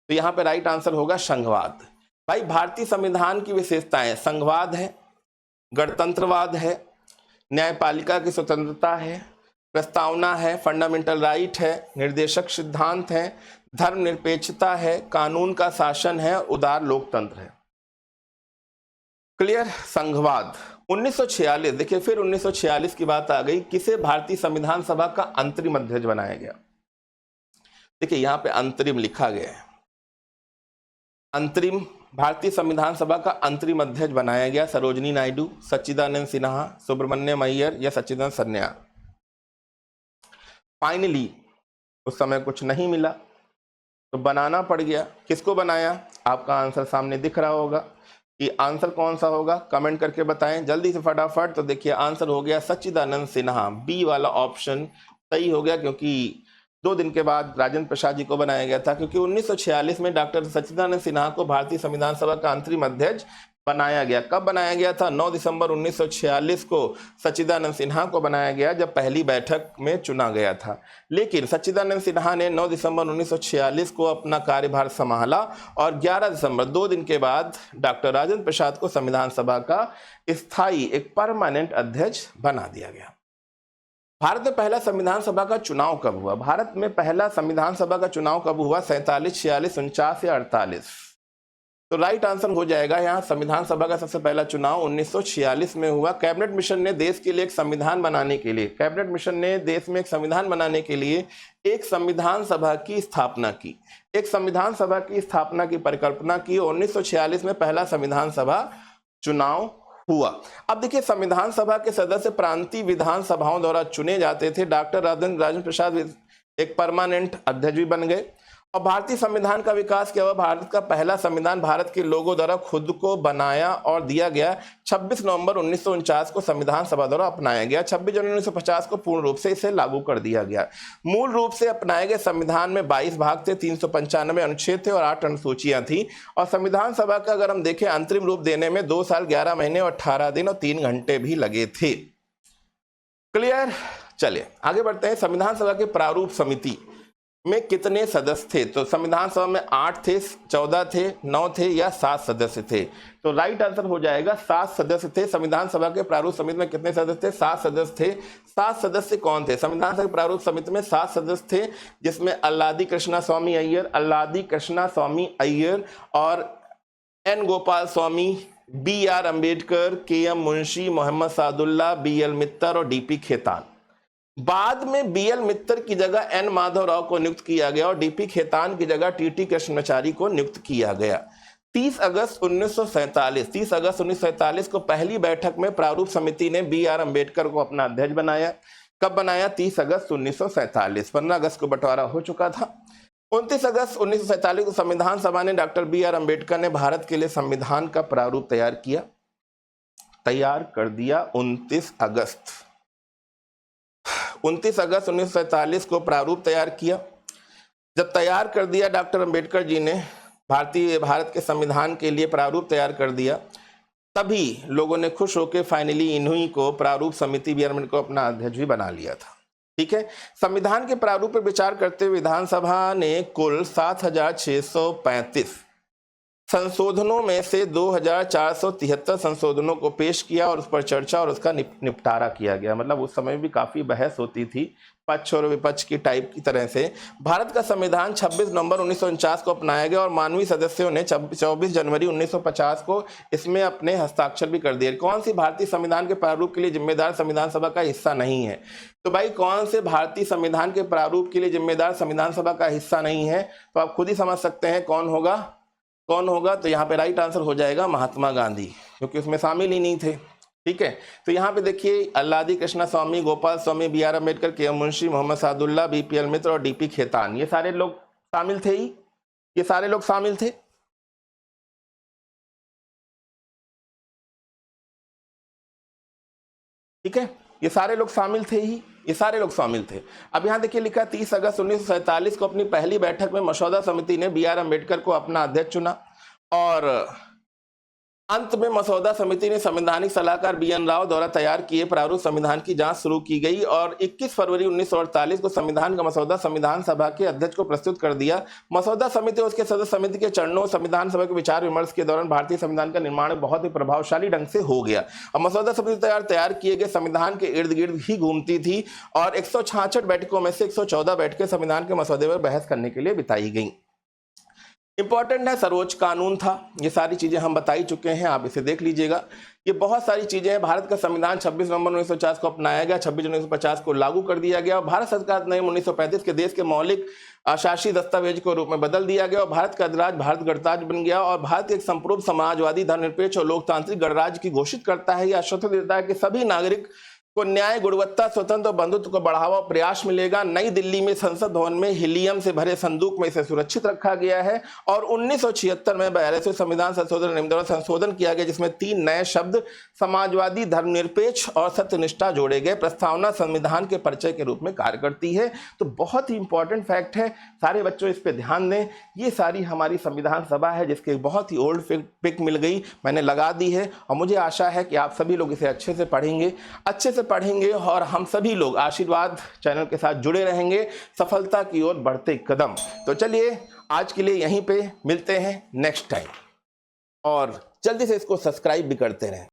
तो यहाँ पे राइट आंसर होगा संघवाद। भाई भारतीय संविधान की विशेषताएं संघवाद है, गणतंत्रवाद है, न्यायपालिका की स्वतंत्रता है, प्रस्तावना है, फंडामेंटल राइट है, निर्देशक सिद्धांत है, धर्मनिरपेक्षता है, कानून का शासन है, उदार लोकतंत्र है। क्लियर, संघवाद। 1946, देखिए फिर 1946 की बात आ गई, किसे भारतीय संविधान सभा का अंतरिम अध्यक्ष बनाया गया। देखिए यहाँ पे अंतरिम लिखा गया है, अंतरिम भारतीय संविधान सभा का अंतरिम अध्यक्ष बनाया गया सरोजिनी नायडू, सच्चिदानंद सिन्हा, सुब्रमण्यम अय्यर या सच्चिदानंद सन्या। फाइनली उस समय कुछ नहीं मिला तो बनाना पड़ गया। किसको बनाया, आपका आंसर सामने दिख रहा होगा कि आंसर कौन सा होगा, कमेंट करके बताएं जल्दी से फटाफट। तो देखिए आंसर हो गया सच्चिदानंद सिन्हा, बी वाला ऑप्शन सही हो गया, क्योंकि 2 दिन के बाद राजेंद्र प्रसाद जी को बनाया गया था, क्योंकि 1946 में डॉक्टर सच्चिदानंद सिन्हा को भारतीय संविधान सभा का अंतरिम अध्यक्ष बनाया गया। कब बनाया गया था, 9 दिसंबर 1946 को सच्चिदानंद सिन्हा को बनाया गया, जब पहली बैठक में चुना गया था। लेकिन सच्चिदानंद सिन्हा ने 9 दिसंबर 1946 को अपना कार्यभार संभाला, और 11 दिसंबर 2 दिन के बाद डॉक्टर राजेंद्र प्रसाद को संविधान सभा का स्थायी एक परमानेंट अध्यक्ष बना दिया गया। भारत में पहला संविधान सभा का चुनाव कब हुआ, भारत में पहला संविधान सभा का चुनाव कब हुआ, 47, 46, 49 या 48। तो राइट आंसर हो जाएगा यहाँ संविधान सभा का सबसे पहला चुनाव 1946 में हुआ। कैबिनेट मिशन ने देश के लिए एक संविधान बनाने के लिए, कैबिनेट मिशन ने देश में एक संविधान बनाने के लिए एक संविधान सभा की स्थापना की, एक संविधान सभा की स्थापना की परिकल्पना की। 1946 में पहला संविधान सभा चुनाव हुआ। अब देखिए संविधान सभा के सदस्य प्रांतीय विधान सभाओं द्वारा चुने जाते थे। डॉक्टर राजेंद्र प्रसाद एक परमानेंट अध्यक्ष भी बन गए, और भारतीय संविधान का विकास क्या हुआ? भारत का पहला संविधान भारत के लोगों द्वारा खुद को बनाया और दिया गया 26 नवंबर 1949 को संविधान सभा द्वारा अपनाया गया। 26 जनवरी 1950 को पूर्ण रूप से इसे लागू कर दिया गया। मूल रूप से अपनाए गए संविधान में 22 भाग थे, 395 अनुच्छेद थे और 8 अनुसूचियां थी। और संविधान सभा का अगर हम देखें अंतरिम रूप देने में 2 साल 11 महीने और 18 दिन और 3 घंटे भी लगे थे। क्लियर? चलिए आगे बढ़ते हैं। संविधान सभा के प्रारूप समिति में कितने सदस्य थे? तो संविधान सभा में 8 थे, 14 थे, 9 थे या 7 सदस्य थे? तो राइट आंसर हो जाएगा 7 सदस्य थे। संविधान सभा के प्रारूप समिति में कितने सदस्य थे? 7 सदस्य थे। 7 सदस्य कौन थे? संविधान सभा के प्रारूप समिति में 7 सदस्य थे, जिसमें अल्लादी कृष्णा स्वामी अय्यर और N Gopalaswami, BR Ambedkar, KM Munshi, Mohammad Saadulla, BL Mitter और DP खेतान। बाद में BL मित्तर की जगह N माधव राव को नियुक्त किया गया और DP खेतान की जगह TT कृष्णमाचारी को नियुक्त किया गया। 30 अगस्त 1947 को पहली बैठक में प्रारूप समिति ने BR अम्बेडकर को अपना अध्यक्ष बनाया। कब बनाया? 30 अगस्त 1947। 15 अगस्त को बंटवारा हो चुका था। 29 अगस्त 1947 को संविधान सभा ने डॉक्टर BR अम्बेडकर ने भारत के लिए संविधान का प्रारूप तैयार कर दिया। 29 अगस्त 1947 को प्रारूप तैयार किया। जब तैयार कर दिया डॉक्टर अंबेडकर जी ने भारत के संविधान के लिए प्रारूप तैयार कर दिया, तभी लोगों ने खुश होकर फाइनली इन्हीं को प्रारूप समिति BR अम्बेडकर को अपना अध्यक्ष भी बना लिया था। ठीक है। संविधान के प्रारूप पर विचार करते हुए विधानसभा ने कुल 7,635 संशोधनों में से 2,473 संशोधनों को पेश किया और उस पर चर्चा और उसका निपटारा किया गया। मतलब उस समय भी काफी बहस होती थी, पक्ष और विपक्ष की टाइप की तरह से। भारत का संविधान 26 नवंबर 1949 को अपनाया गया और मानवीय सदस्यों ने 24 जनवरी 1950 को इसमें अपने हस्ताक्षर भी कर दिए। कौन सी भारतीय संविधान के प्रारूप के लिए जिम्मेदार संविधान सभा का हिस्सा नहीं है? तो भाई कौन से भारतीय संविधान के प्रारूप के लिए जिम्मेदार संविधान सभा का हिस्सा नहीं है? तो आप खुद ही समझ सकते हैं कौन होगा। तो यहाँ पे राइट आंसर हो जाएगा महात्मा गांधी, क्योंकि उसमें शामिल ही नहीं थे। ठीक है। तो यहाँ पे देखिए अल्लादी कृष्णा स्वामी, Gopal Swami, BR Ambedkar, KM Munshi, Mohammad Sadulla, BPL मित्र और DP खेतान, ये सारे लोग शामिल थे ही। ये सारे लोग शामिल थे। ठीक है। ये सारे लोग शामिल थे ही। ये सारे लोग शामिल थे। अब यहाँ देखिए लिखा 30 अगस्त 1947 को अपनी पहली बैठक में मसौदा समिति ने BR अम्बेडकर को अपना अध्यक्ष चुना और अंत में मसौदा समिति ने संवैधानिक सलाहकार BN राव द्वारा तैयार किए प्रारूप संविधान की जांच शुरू की गई और 21 फरवरी 1948 को संविधान का मसौदा संविधान सभा के अध्यक्ष को प्रस्तुत कर दिया। मसौदा समिति और उसके सदस्य समिति के चरणों संविधान सभा के विचार विमर्श के दौरान भारतीय संविधान का निर्माण बहुत ही प्रभावशाली ढंग से हो गया। और मसौदा समिति तैयार किए गए संविधान के इर्द गिर्द ही घूमती थी और 166 बैठकों में से 114 बैठकें संविधान के मसौदे पर बहस करने के लिए बिताई गई। इंपॉर्टेंट है, सर्वोच्च कानून था। ये सारी चीजें हम बता ही चुके हैं, आप इसे देख लीजिएगा। ये बहुत सारी चीजें हैं। भारत का संविधान 26 नवंबर 1950 को अपनाया गया, 26 जनवरी 1950 को लागू कर दिया गया और भारत सरकार ने 1935 के देश के मौलिक शासी दस्तावेज के रूप में बदल दिया गया और भारत का अधिराज्य भारत गणराज्य बन गया और भारत एक संप्रभु समाजवादी धर्मनिरपेक्ष और लोकतांत्रिक गणराज्य की घोषित करता है। यह आश्वस्त देता है कि सभी नागरिक को न्याय, गुणवत्ता, स्वतंत्र और बंधुत्व को बढ़ावा और प्रयास मिलेगा। नई दिल्ली में संसद भवन में हीलियम से भरे संदूक में इसे सुरक्षित रखा गया है और 1976 में 42वें संविधान संशोधन अधिनियम द्वारा संशोधन किया गया, जिसमें 3 नए शब्द समाजवादी, धर्मनिरपेक्ष और सत्यनिष्ठा जोड़े गए। प्रस्तावना संविधान के परिचय के रूप में कार्य करती है। तो बहुत ही इंपॉर्टेंट फैक्ट है, सारे बच्चों इस पर ध्यान दें। ये सारी हमारी संविधान सभा है, जिसकी बहुत ही ओल्ड पिक मिल गई, मैंने लगा दी है और मुझे आशा है कि आप सभी लोग इसे अच्छे से पढ़ेंगे और हम सभी लोग आशीर्वाद चैनल के साथ जुड़े रहेंगे, सफलता की ओर बढ़ते कदम। तो चलिए आज के लिए यहीं पे मिलते हैं नेक्स्ट टाइम और जल्दी से इसको सब्सक्राइब भी करते रहें।